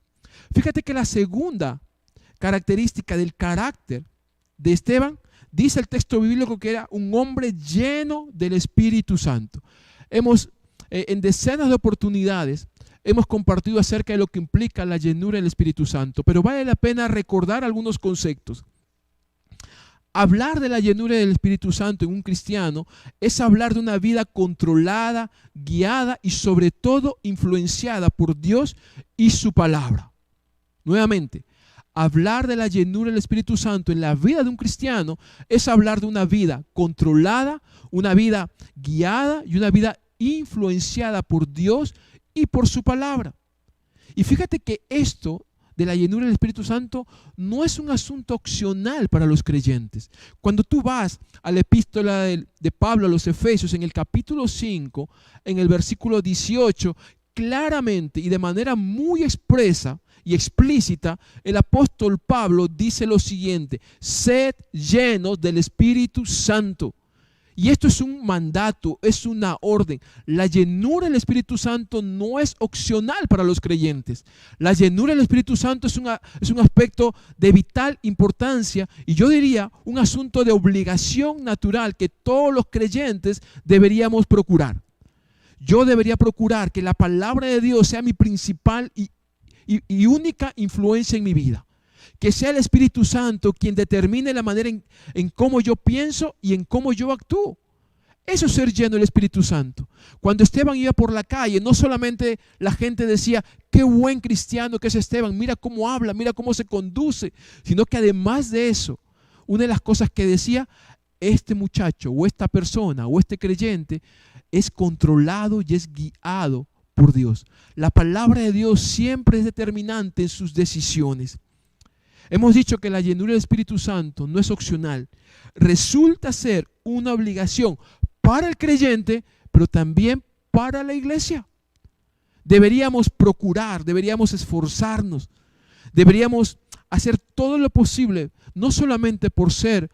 Fíjate que la segunda característica del carácter de Esteban, dice el texto bíblico que era un hombre lleno del Espíritu Santo. En decenas de oportunidades hemos compartido acerca de lo que implica la llenura del Espíritu Santo, pero vale la pena recordar algunos conceptos. Hablar de la llenura del Espíritu Santo en un cristiano es hablar de una vida controlada, guiada y sobre todo influenciada por Dios y su palabra. Nuevamente, hablar de la llenura del Espíritu Santo en la vida de un cristiano es hablar de una vida controlada, una vida guiada y una vida influenciada por Dios y por su palabra. Y fíjate que esto de la llenura del Espíritu Santo no es un asunto opcional para los creyentes. Cuando tú vas a la epístola de Pablo a los Efesios, en el capítulo 5, en el versículo 18, claramente y de manera muy expresa y explícita, el apóstol Pablo dice lo siguiente: sed llenos del Espíritu Santo. Y esto es un mandato, es una orden. La llenura del Espíritu Santo no es opcional para los creyentes. La llenura del Espíritu Santo es un aspecto de vital importancia, y yo diría un asunto de obligación natural que todos los creyentes deberíamos procurar. Yo debería procurar que la palabra de Dios sea mi principal y única influencia en mi vida. Que sea el Espíritu Santo quien determine la manera en cómo yo pienso y en cómo yo actúo. Eso es ser lleno del Espíritu Santo. Cuando Esteban iba por la calle, no solamente la gente decía: qué buen cristiano que es Esteban, mira cómo habla, mira cómo se conduce, sino que además de eso, una de las cosas que decía: este muchacho o esta persona o este creyente es controlado y es guiado por Dios. La palabra de Dios siempre es determinante en sus decisiones. Hemos dicho que la llenura del Espíritu Santo no es opcional. Resulta ser una obligación para el creyente, pero también para la iglesia. Deberíamos procurar, deberíamos esforzarnos, deberíamos hacer todo lo posible, no solamente por ser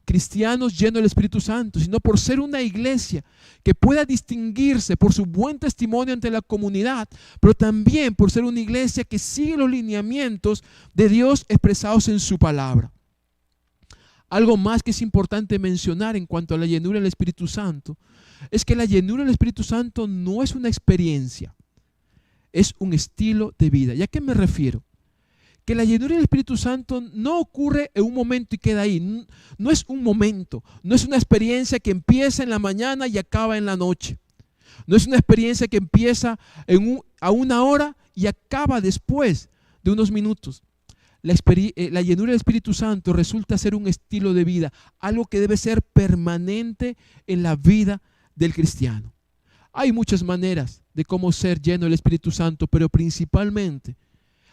cristianos llenos del Espíritu Santo, sino por ser una iglesia que pueda distinguirse por su buen testimonio ante la comunidad, pero también por ser una iglesia que sigue los lineamientos de Dios expresados en su palabra. Algo más que es importante mencionar en cuanto a la llenura del Espíritu Santo es que la llenura del Espíritu Santo no es una experiencia, es un estilo de vida. ¿Y a qué me refiero? Que la llenura del Espíritu Santo no ocurre en un momento y queda ahí. No es un momento, no es una experiencia que empieza en la mañana y acaba en la noche. No es una experiencia que empieza a una hora y acaba después de unos minutos. La llenura del Espíritu Santo resulta ser un estilo de vida, algo que debe ser permanente en la vida del cristiano. Hay muchas maneras de cómo ser lleno del Espíritu Santo, pero principalmente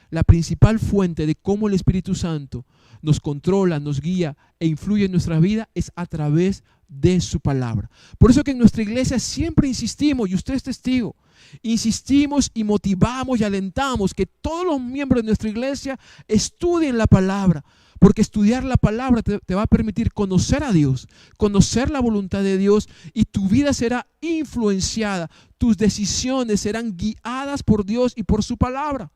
la principal fuente de cómo el Espíritu Santo nos controla, nos guía e influye en nuestra vida es a través de su palabra. Por eso que en nuestra iglesia siempre insistimos, y usted es testigo, insistimos y motivamos y alentamos que todos los miembros de nuestra iglesia estudien la palabra, porque estudiar la palabra te va a permitir conocer a Dios, conocer la voluntad de Dios, y tu vida será influenciada, tus decisiones serán guiadas por Dios y por su palabra.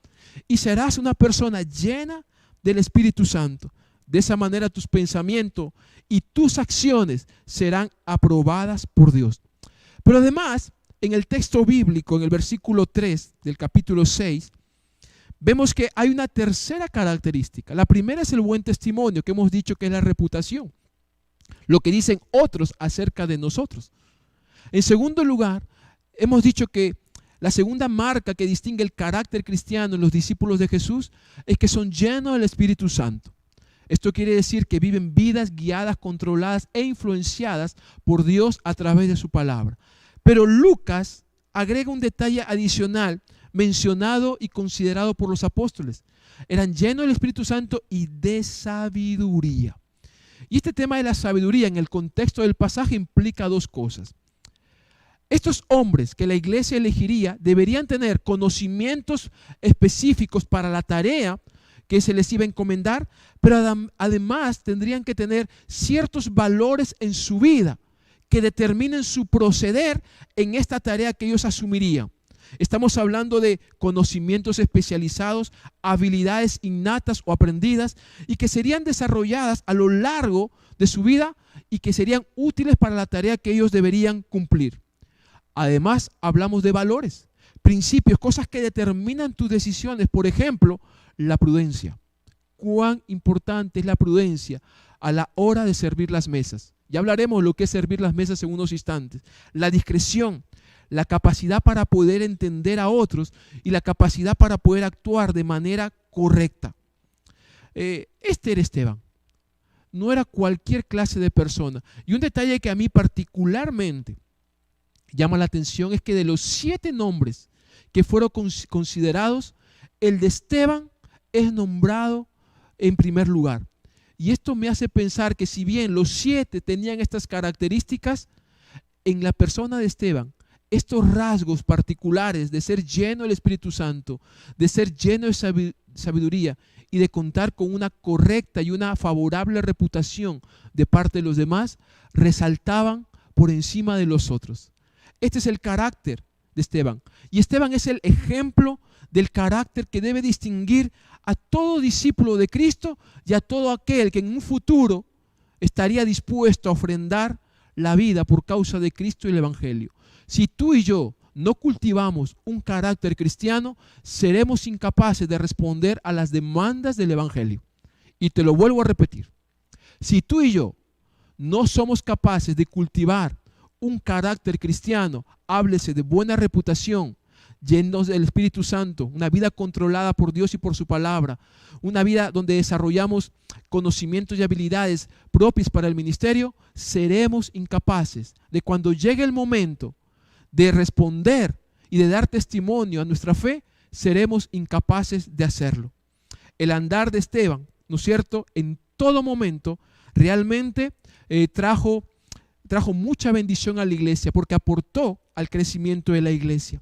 Y serás una persona llena del Espíritu Santo. De esa manera tus pensamientos y tus acciones serán aprobadas por Dios. Pero además, en el texto bíblico, en el versículo 3 del capítulo 6, vemos que hay una tercera característica. La primera es el buen testimonio, que hemos dicho que es la reputación, lo que dicen otros acerca de nosotros. En segundo lugar, hemos dicho que la segunda marca que distingue el carácter cristiano en los discípulos de Jesús es que son llenos del Espíritu Santo. Esto quiere decir que viven vidas guiadas, controladas e influenciadas por Dios a través de su palabra. Pero Lucas agrega un detalle adicional mencionado y considerado por los apóstoles. Eran llenos del Espíritu Santo y de sabiduría. Y este tema de la sabiduría en el contexto del pasaje implica dos cosas. Estos hombres que la iglesia elegiría deberían tener conocimientos específicos para la tarea que se les iba a encomendar, pero además tendrían que tener ciertos valores en su vida que determinen su proceder en esta tarea que ellos asumirían. Estamos hablando de conocimientos especializados, habilidades innatas o aprendidas, y que serían desarrolladas a lo largo de su vida y que serían útiles para la tarea que ellos deberían cumplir. Además, hablamos de valores, principios, cosas que determinan tus decisiones. Por ejemplo, la prudencia. ¿Cuán importante es la prudencia a la hora de servir las mesas? Ya hablaremos de lo que es servir las mesas en unos instantes. La discreción, la capacidad para poder entender a otros y la capacidad para poder actuar de manera correcta. Este era Esteban. No era cualquier clase de persona. Y un detalle que a mí particularmente llama la atención es que de los 7 nombres que fueron considerados, el de Esteban es nombrado en primer lugar. Y esto me hace pensar que si bien los 7 tenían estas características, en la persona de Esteban, estos rasgos particulares de ser lleno del Espíritu Santo, de ser lleno de sabiduría y de contar con una correcta y una favorable reputación de parte de los demás, resaltaban por encima de los otros. Este es el carácter de Esteban. Y Esteban es el ejemplo del carácter que debe distinguir a todo discípulo de Cristo y a todo aquel que en un futuro estaría dispuesto a ofrendar la vida por causa de Cristo y el Evangelio. Si tú y yo no cultivamos un carácter cristiano, seremos incapaces de responder a las demandas del Evangelio. Y te lo vuelvo a repetir. Si tú y yo no somos capaces de cultivar un carácter cristiano, háblese de buena reputación, llenos del Espíritu Santo, una vida controlada por Dios y por su palabra, una vida donde desarrollamos conocimientos y habilidades propias para el ministerio, seremos incapaces de, cuando llegue el momento de responder y de dar testimonio a nuestra fe, seremos incapaces de hacerlo. El andar de Esteban, ¿no es cierto?, en todo momento realmente trajo mucha bendición a la iglesia, porque aportó al crecimiento de la iglesia.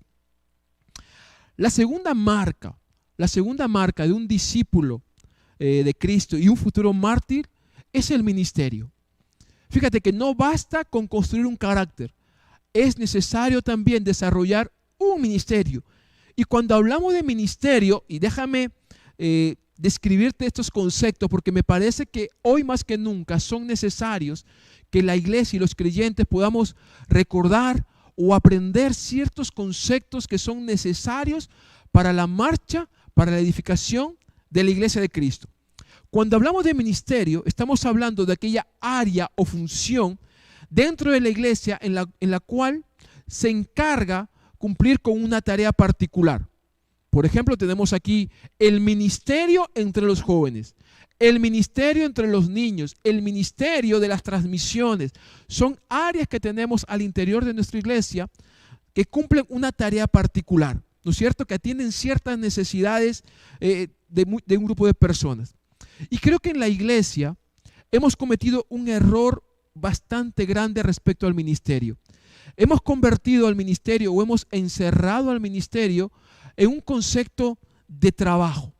La segunda marca de un discípulo de Cristo y un futuro mártir es el ministerio. Fíjate que no basta con construir un carácter, es necesario también desarrollar un ministerio. Y cuando hablamos de ministerio, y déjame describirte estos conceptos, porque me parece que hoy más que nunca son necesarios que la iglesia y los creyentes podamos recordar o aprender ciertos conceptos que son necesarios para la marcha, para la edificación de la iglesia de Cristo. Cuando hablamos de ministerio, estamos hablando de aquella área o función dentro de la iglesia en la cual se encarga cumplir con una tarea particular. Por ejemplo, tenemos aquí el ministerio entre los jóvenes, el ministerio entre los niños, el ministerio de las transmisiones. Son áreas que tenemos al interior de nuestra iglesia que cumplen una tarea particular, ¿no es cierto?, que atienden ciertas necesidades de un grupo de personas. Y creo que en la iglesia hemos cometido un error bastante grande respecto al ministerio. Hemos convertido al ministerio o hemos encerrado al ministerio en un concepto de trabajo.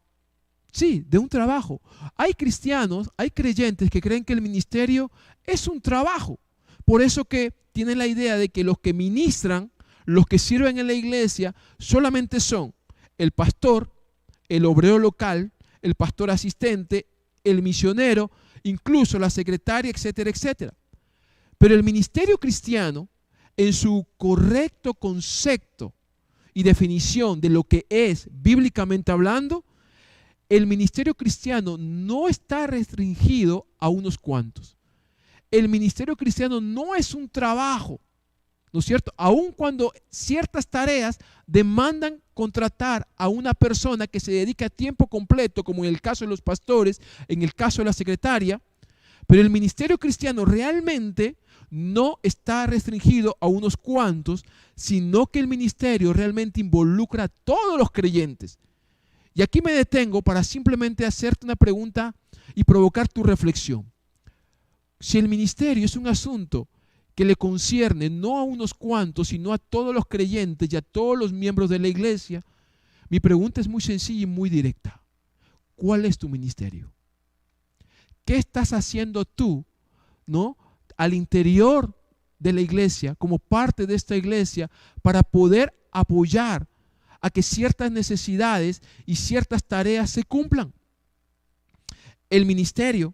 Sí, de un trabajo. Hay cristianos, hay creyentes que creen que el ministerio es un trabajo. Por eso que tienen la idea de que los que ministran, los que sirven en la iglesia, solamente son el pastor, el obrero local, el pastor asistente, el misionero, incluso la secretaria, etcétera, etcétera. Pero el ministerio cristiano, en su correcto concepto y definición de lo que es bíblicamente hablando, el ministerio cristiano no está restringido a unos cuantos. El ministerio cristiano no es un trabajo, ¿no es cierto? Aun cuando ciertas tareas demandan contratar a una persona que se dedique a tiempo completo, como en el caso de los pastores, en el caso de la secretaria, pero el ministerio cristiano realmente no está restringido a unos cuantos, sino que el ministerio realmente involucra a todos los creyentes. Y aquí me detengo para simplemente hacerte una pregunta y provocar tu reflexión. Si el ministerio es un asunto que le concierne no a unos cuantos, sino a todos los creyentes y a todos los miembros de la iglesia, mi pregunta es muy sencilla y muy directa. ¿Cuál es tu ministerio? ¿Qué estás haciendo tú, ¿no?, al interior de la iglesia, como parte de esta iglesia, para poder apoyar a que ciertas necesidades y ciertas tareas se cumplan? El ministerio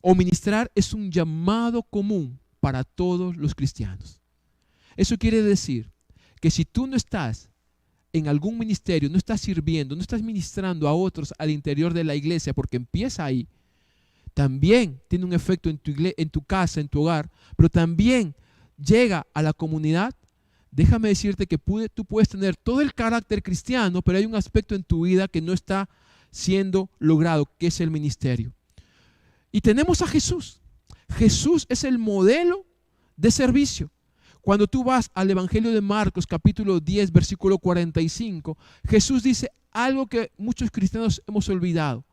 o ministrar es un llamado común para todos los cristianos. Eso quiere decir que si tú no estás en algún ministerio, no estás sirviendo, no estás ministrando a otros al interior de la iglesia, porque empieza ahí, también tiene un efecto en tu casa, en tu hogar, pero también llega a la comunidad. Déjame decirte que tú puedes tener todo el carácter cristiano, pero hay un aspecto en tu vida que no está siendo logrado, que es el ministerio. Y tenemos a Jesús. Jesús es el modelo de servicio. Cuando tú vas al Evangelio de Marcos, capítulo 10, versículo 45, Jesús dice algo que muchos cristianos hemos olvidado.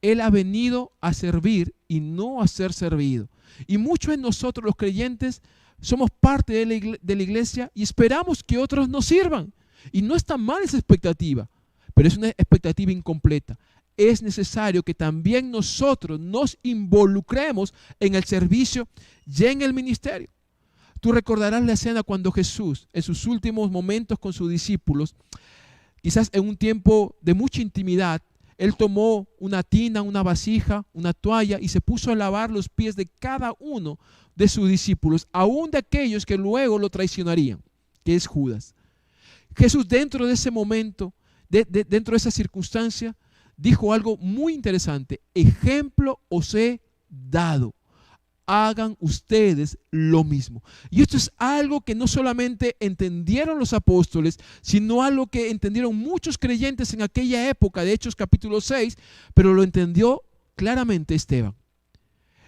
Él ha venido a servir y no a ser servido. Y muchos de nosotros, los creyentes, somos parte de la iglesia y esperamos que otros nos sirvan. Y no está mal esa expectativa, pero es una expectativa incompleta. Es necesario que también nosotros nos involucremos en el servicio y en el ministerio. Tú recordarás la escena cuando Jesús, en sus últimos momentos con sus discípulos, quizás en un tiempo de mucha intimidad, Él tomó una tina, una vasija, una toalla y se puso a lavar los pies de cada uno de sus discípulos, aún de aquellos que luego lo traicionarían, que es Judas. Jesús, dentro de ese momento, dentro de esa circunstancia, dijo algo muy interesante: ejemplo os he dado, hagan ustedes lo mismo. Y esto es algo que no solamente entendieron los apóstoles, sino algo que entendieron muchos creyentes en aquella época de Hechos capítulo 6, pero lo entendió claramente Esteban.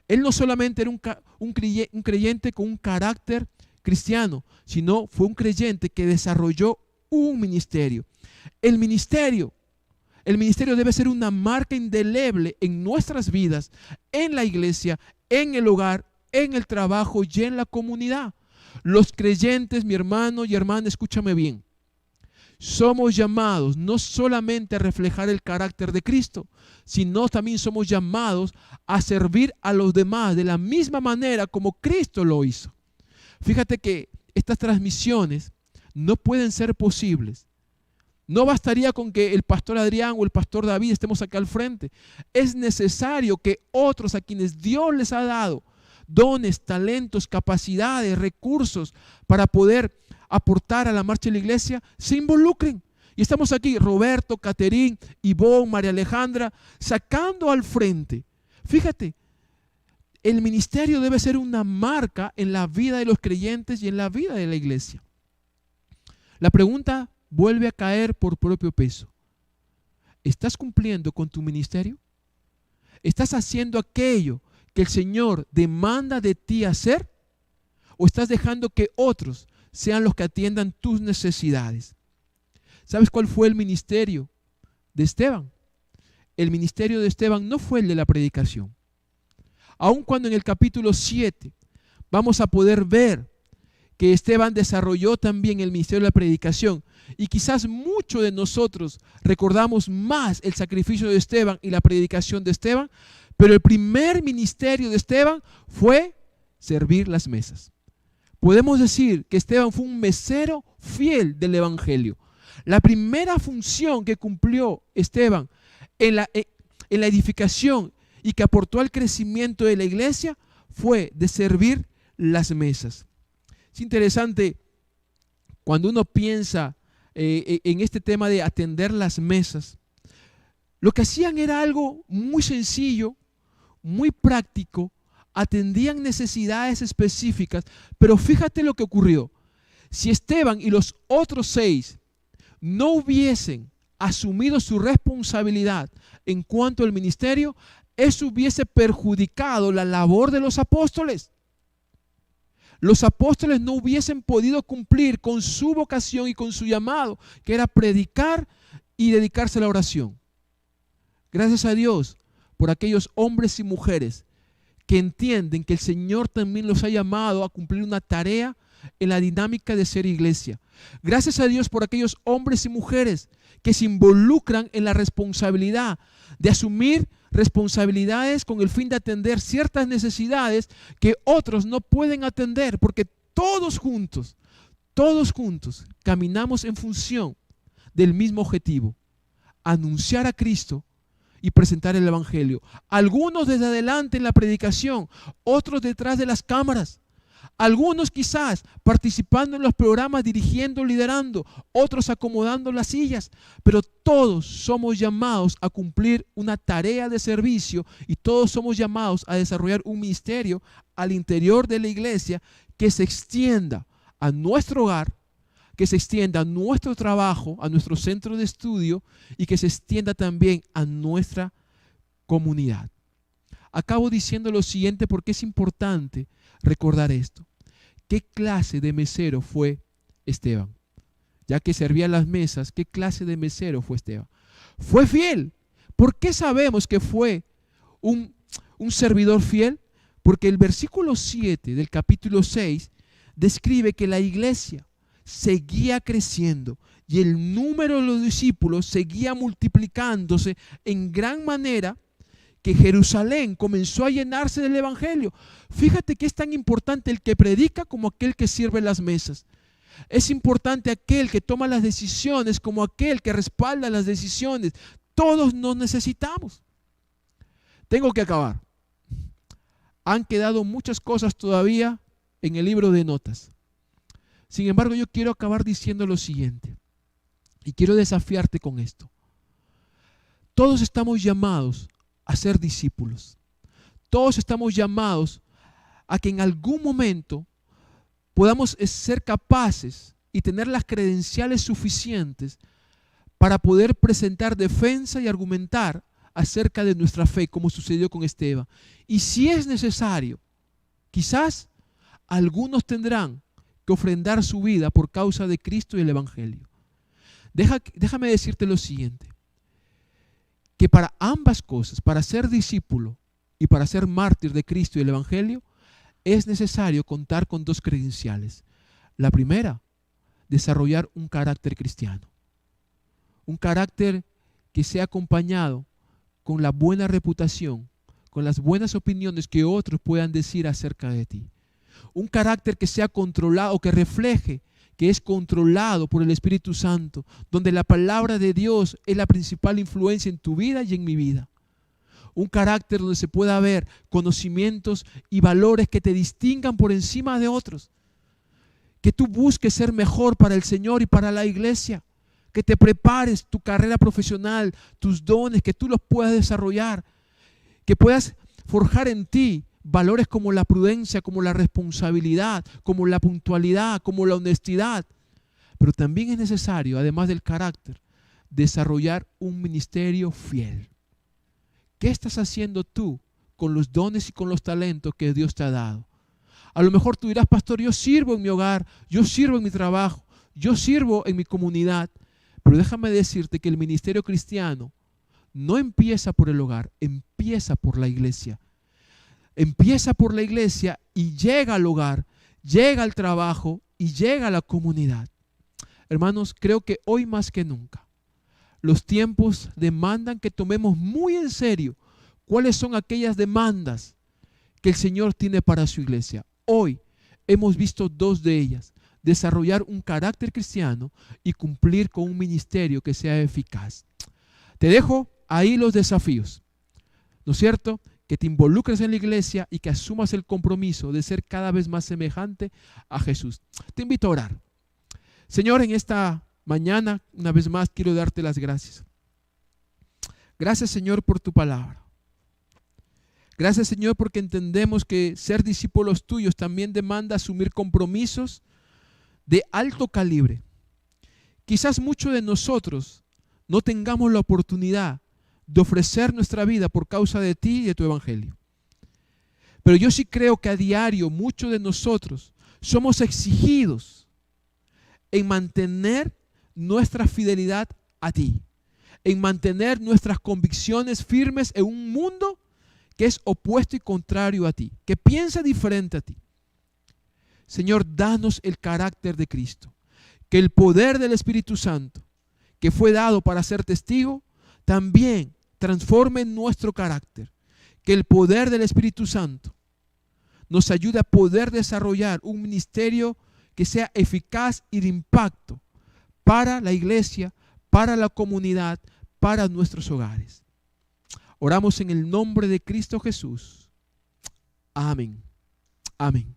Él no solamente era un creyente con un carácter cristiano, sino fue un creyente que desarrolló un ministerio. El ministerio debe ser una marca indeleble en nuestras vidas, en la iglesia, en el hogar, en el trabajo y en la comunidad. Los creyentes, mi hermano y hermana, escúchame bien. Somos llamados no solamente a reflejar el carácter de Cristo, sino también somos llamados a servir a los demás de la misma manera como Cristo lo hizo. Fíjate que estas transmisiones no pueden ser posibles. No bastaría con que el pastor Adrián o el pastor David estemos acá al frente. Es necesario que otros a quienes Dios les ha dado dones, talentos, capacidades, recursos para poder aportar a la marcha de la iglesia, se involucren. Y estamos aquí, Roberto, Caterín, Ivonne, María Alejandra, sacando al frente. Fíjate, el ministerio debe ser una marca en la vida de los creyentes y en la vida de la iglesia. La pregunta vuelve a caer por propio peso. ¿Estás cumpliendo con tu ministerio? ¿Estás haciendo aquello que el Señor demanda de ti hacer? ¿O estás dejando que otros sean los que atiendan tus necesidades? ¿Sabes cuál fue el ministerio de Esteban? El ministerio de Esteban no fue el de la predicación. Aun cuando en el capítulo 7 vamos a poder ver que Esteban desarrolló también el ministerio de la predicación, y quizás muchos de nosotros recordamos más el sacrificio de Esteban y la predicación de Esteban, pero el primer ministerio de Esteban fue servir las mesas. Podemos decir que Esteban fue un mesero fiel del evangelio. La primera función que cumplió Esteban en la edificación y que aportó al crecimiento de la iglesia fue de servir las mesas. Es interesante cuando uno piensa en este tema de atender las mesas. Lo que hacían era algo muy sencillo, muy práctico, atendían necesidades específicas, pero fíjate lo que ocurrió. Si Esteban y los otros 6 no hubiesen asumido su responsabilidad en cuanto al ministerio, eso hubiese perjudicado la labor de los apóstoles. Los apóstoles no hubiesen podido cumplir con su vocación y con su llamado, que era predicar y dedicarse a la oración. Gracias a Dios por aquellos hombres y mujeres que entienden que el Señor también los ha llamado a cumplir una tarea en la dinámica de ser iglesia. Gracias a Dios por aquellos hombres y mujeres que se involucran en la responsabilidad de asumir responsabilidades con el fin de atender ciertas necesidades que otros no pueden atender, porque todos juntos caminamos en función del mismo objetivo: anunciar a Cristo y presentar el evangelio. Algunos desde adelante en la predicación, otros detrás de las cámaras, algunos quizás participando en los programas, dirigiendo, liderando, otros acomodando las sillas, pero todos somos llamados a cumplir una tarea de servicio y todos somos llamados a desarrollar un ministerio al interior de la iglesia que se extienda a nuestro hogar, que se extienda a nuestro trabajo, a nuestro centro de estudio y que se extienda también a nuestra comunidad. Acabo diciendo lo siguiente porque es importante recordar esto, ¿qué clase de mesero fue Esteban? Ya que servía las mesas, ¿qué clase de mesero fue Esteban? Fue fiel. ¿Por qué sabemos que fue un servidor fiel? Porque el versículo 7 del capítulo 6 describe que la iglesia seguía creciendo y el número de los discípulos seguía multiplicándose en gran manera, que Jerusalén comenzó a llenarse del evangelio. Fíjate que es tan importante el que predica como aquel que sirve las mesas. Es importante aquel que toma las decisiones como aquel que respalda las decisiones. Todos nos necesitamos. Tengo que acabar. Han quedado muchas cosas todavía en el libro de notas. Sin embargo, yo quiero acabar diciendo lo siguiente. Y quiero desafiarte con esto. Todos estamos llamados a ser discípulos. Todos estamos llamados a que en algún momento podamos ser capaces y tener las credenciales suficientes para poder presentar defensa y argumentar acerca de nuestra fe, como sucedió con Esteban. Y si es necesario, quizás algunos tendrán que ofrendar su vida por causa de Cristo y el Evangelio. Déjame decirte lo siguiente, que para ambas cosas, para ser discípulo y para ser mártir de Cristo y el Evangelio, es necesario contar con dos credenciales. La primera, desarrollar un carácter cristiano. Un carácter que sea acompañado con la buena reputación, con las buenas opiniones que otros puedan decir acerca de ti. Un carácter que sea controlado, que refleje que es controlado por el Espíritu Santo, donde la palabra de Dios es la principal influencia en tu vida y en mi vida. Un carácter donde se pueda ver conocimientos y valores que te distingan por encima de otros. Que tú busques ser mejor para el Señor y para la iglesia. Que te prepares tu carrera profesional, tus dones, que tú los puedas desarrollar. Que puedas forjar en ti valores como la prudencia, como la responsabilidad, como la puntualidad, como la honestidad. Pero también es necesario, además del carácter, desarrollar un ministerio fiel. ¿Qué estás haciendo tú con los dones y con los talentos que Dios te ha dado? A lo mejor tú dirás, pastor, yo sirvo en mi hogar, yo sirvo en mi trabajo, yo sirvo en mi comunidad. Pero déjame decirte que el ministerio cristiano no empieza por el hogar, empieza por la iglesia. Empieza por la iglesia y llega al hogar, llega al trabajo y llega a la comunidad. Hermanos, creo que hoy más que nunca los tiempos demandan que tomemos muy en serio cuáles son aquellas demandas que el Señor tiene para su iglesia. Hoy hemos visto dos de ellas: desarrollar un carácter cristiano y cumplir con un ministerio que sea eficaz. Te dejo ahí los desafíos, ¿no es cierto? Que te involucres en la iglesia y que asumas el compromiso de ser cada vez más semejante a Jesús. Te invito a orar. Señor, en esta mañana, una vez más, quiero darte las gracias. Gracias, Señor, por tu palabra. Gracias, Señor, porque entendemos que ser discípulos tuyos también demanda asumir compromisos de alto calibre. Quizás muchos de nosotros no tengamos la oportunidad de ofrecer nuestra vida por causa de ti y de tu evangelio. Pero yo sí creo que a diario muchos de nosotros somos exigidos en mantener nuestra fidelidad a ti, en mantener nuestras convicciones firmes en un mundo que es opuesto y contrario a ti, que piensa diferente a ti. Señor, danos el carácter de Cristo, que el poder del Espíritu Santo, que fue dado para ser testigo, también transforme nuestro carácter. Que el poder del Espíritu Santo nos ayude a poder desarrollar un ministerio que sea eficaz y de impacto para la iglesia, para la comunidad, para nuestros hogares. Oramos en el nombre de Cristo Jesús. Amén. Amén.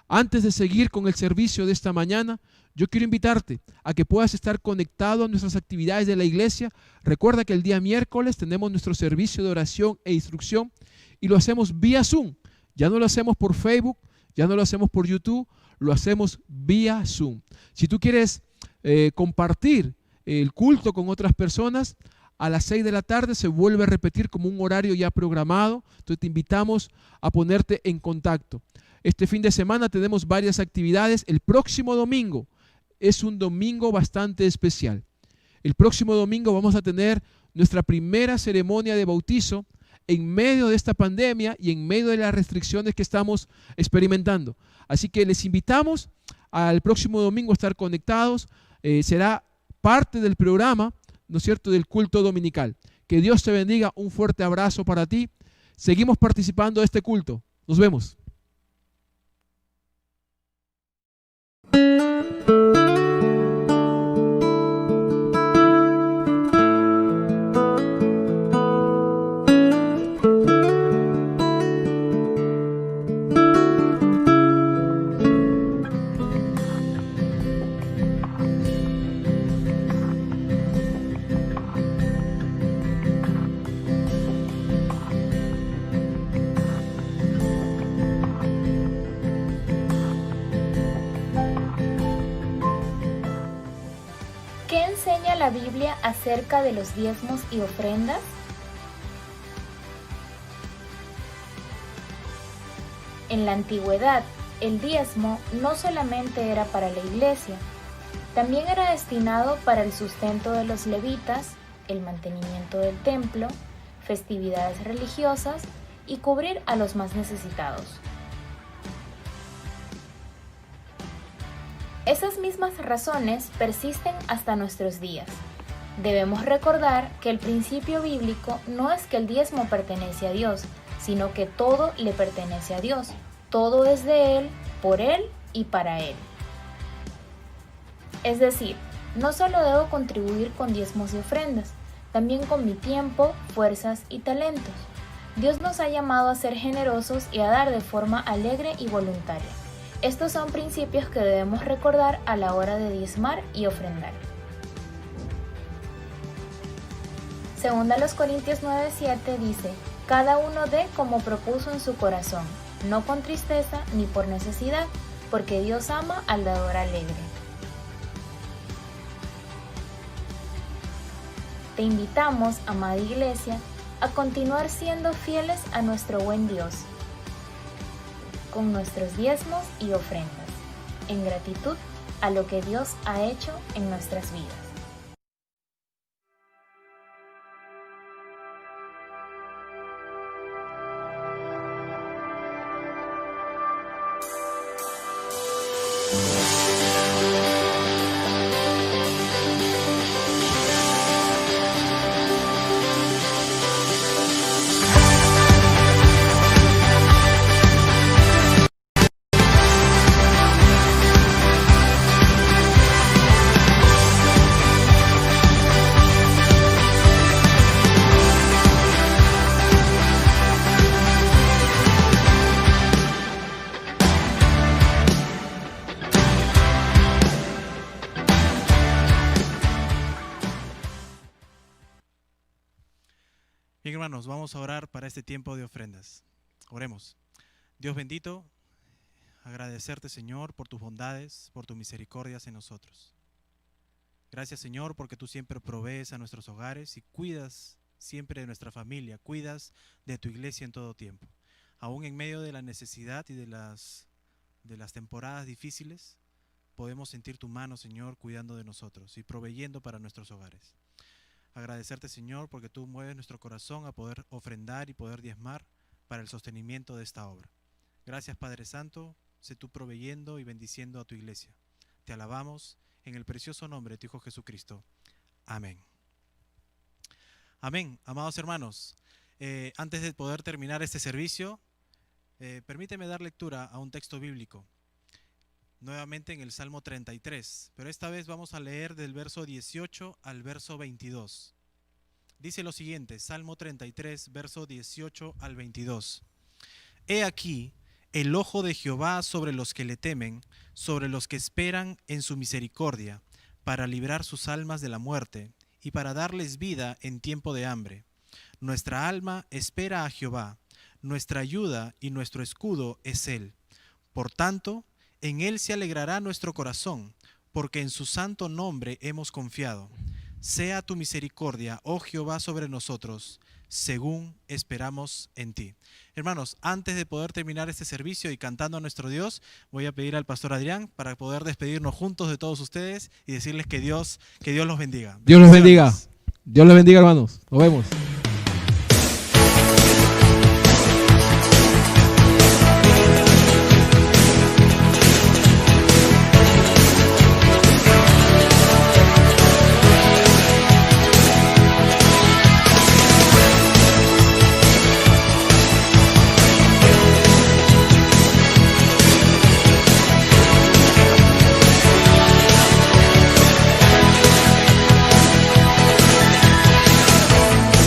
Antes de seguir con el servicio de esta mañana, yo quiero invitarte a que puedas estar conectado a nuestras actividades de la iglesia. Recuerda que el día miércoles tenemos nuestro servicio de oración e instrucción y lo hacemos vía Zoom. Ya no lo hacemos por Facebook, ya no lo hacemos por YouTube, lo hacemos vía Zoom. Si tú quieres compartir el culto con otras personas, a las 6 de la tarde se vuelve a repetir como un horario ya programado. Entonces te invitamos a ponerte en contacto. Este fin de semana tenemos varias actividades. El próximo domingo es un domingo bastante especial. El próximo domingo vamos a tener nuestra primera ceremonia de bautizo en medio de esta pandemia y en medio de las restricciones que estamos experimentando. Así que les invitamos al próximo domingo a estar conectados. Será parte del programa, ¿no es cierto?, del culto dominical. Que Dios te bendiga. Un fuerte abrazo para ti. Seguimos participando de este culto. Nos vemos. ¿Qué enseña la Biblia acerca de los diezmos y ofrendas? En la antigüedad, el diezmo no solamente era para la iglesia, también era destinado para el sustento de los levitas, el mantenimiento del templo, festividades religiosas y cubrir a los más necesitados. Esas mismas razones persisten hasta nuestros días. Debemos recordar que el principio bíblico no es que el diezmo pertenece a Dios, sino que todo le pertenece a Dios. Todo es de Él, por Él y para Él. Es decir, no solo debo contribuir con diezmos y ofrendas, también con mi tiempo, fuerzas y talentos. Dios nos ha llamado a ser generosos y a dar de forma alegre y voluntaria. Estos son principios que debemos recordar a la hora de diezmar y ofrendar. Según a los Corintios 9:7 dice: cada uno dé como propuso en su corazón, no con tristeza ni por necesidad, porque Dios ama al dador alegre. Te invitamos, amada Iglesia, a continuar siendo fieles a nuestro buen Dios, con nuestros diezmos y ofrendas, en gratitud a lo que Dios ha hecho en nuestras vidas. Bien, hermanos, vamos a orar para este tiempo de ofrendas. Oremos. Dios bendito, agradecerte, Señor, por tus bondades, por tus misericordias en nosotros. Gracias, Señor, porque tú siempre provees a nuestros hogares y cuidas siempre de nuestra familia, cuidas de tu iglesia en todo tiempo. Aún en medio de la necesidad y de las temporadas difíciles, podemos sentir tu mano, Señor, cuidando de nosotros y proveyendo para nuestros hogares. Agradecerte, Señor, porque tú mueves nuestro corazón a poder ofrendar y poder diezmar para el sostenimiento de esta obra. Gracias, Padre Santo, sé tú proveyendo y bendiciendo a tu iglesia. Te alabamos en el precioso nombre de tu Hijo Jesucristo. Amén. Amén, amados hermanos. Antes de poder terminar este servicio, permíteme dar lectura a un texto bíblico. Nuevamente en el Salmo 33, pero esta vez vamos a leer del verso 18 al verso 22. Dice lo siguiente, Salmo 33, verso 18 al 22. He aquí el ojo de Jehová sobre los que le temen, sobre los que esperan en su misericordia, para librar sus almas de la muerte y para darles vida en tiempo de hambre. Nuestra alma espera a Jehová, nuestra ayuda y nuestro escudo es Él. Por tanto, en Él se alegrará nuestro corazón, porque en su santo nombre hemos confiado. Sea tu misericordia, oh Jehová, sobre nosotros, según esperamos en ti. Hermanos, antes de poder terminar este servicio y cantando a nuestro Dios, voy a pedir al pastor Adrián para poder despedirnos juntos de todos ustedes y decirles que Dios los bendiga. Dios los bendiga. Dios los bendiga, hermanos. Nos vemos.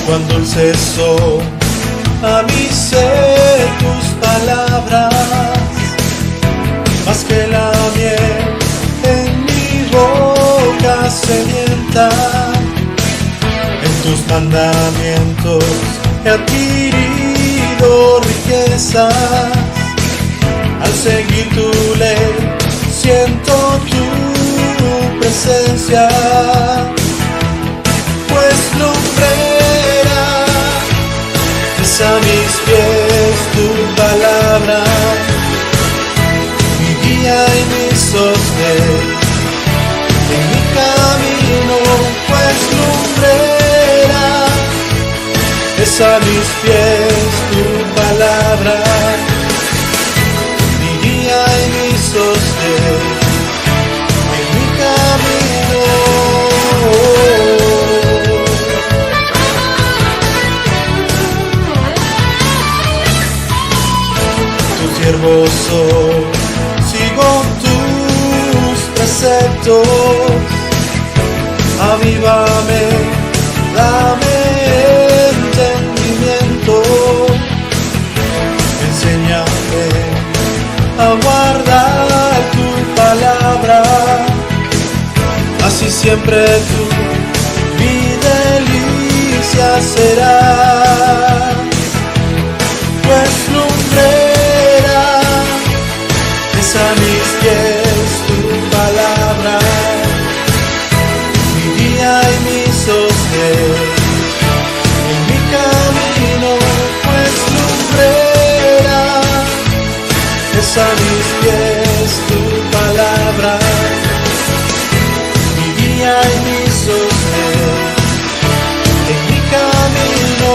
Cuán dulces son a mi ser tus palabras, más que la miel en mi boca sedienta. En tus mandamientos he adquirido riquezas, al seguir tu ley siento tu presencia, pues lumbrera es a mis pies tu palabra, mi guía y mi sostén en mi camino, pues lumbrera es a mis pies tu palabra, mi guía y mi sostén en mi camino. Tu siervo soy, sigo tus preceptos, avívame, dame entendimiento, enséñame a guardar tu palabra, así siempre tú mi delicia será, pues lumbrera es a mis pies tu palabra, mi guía y mi sostén en mi camino, pues lumbrera es a mis pies tu palabra, mi guía y mi sostén en mi camino.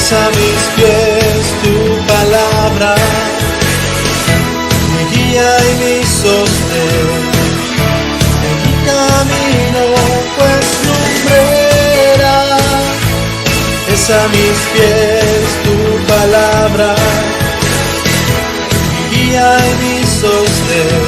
A mis pies tu palabra, mi guía y mi sostén en mi camino, pues lumbrera es a mis pies tu palabra, mi guía y mi sostén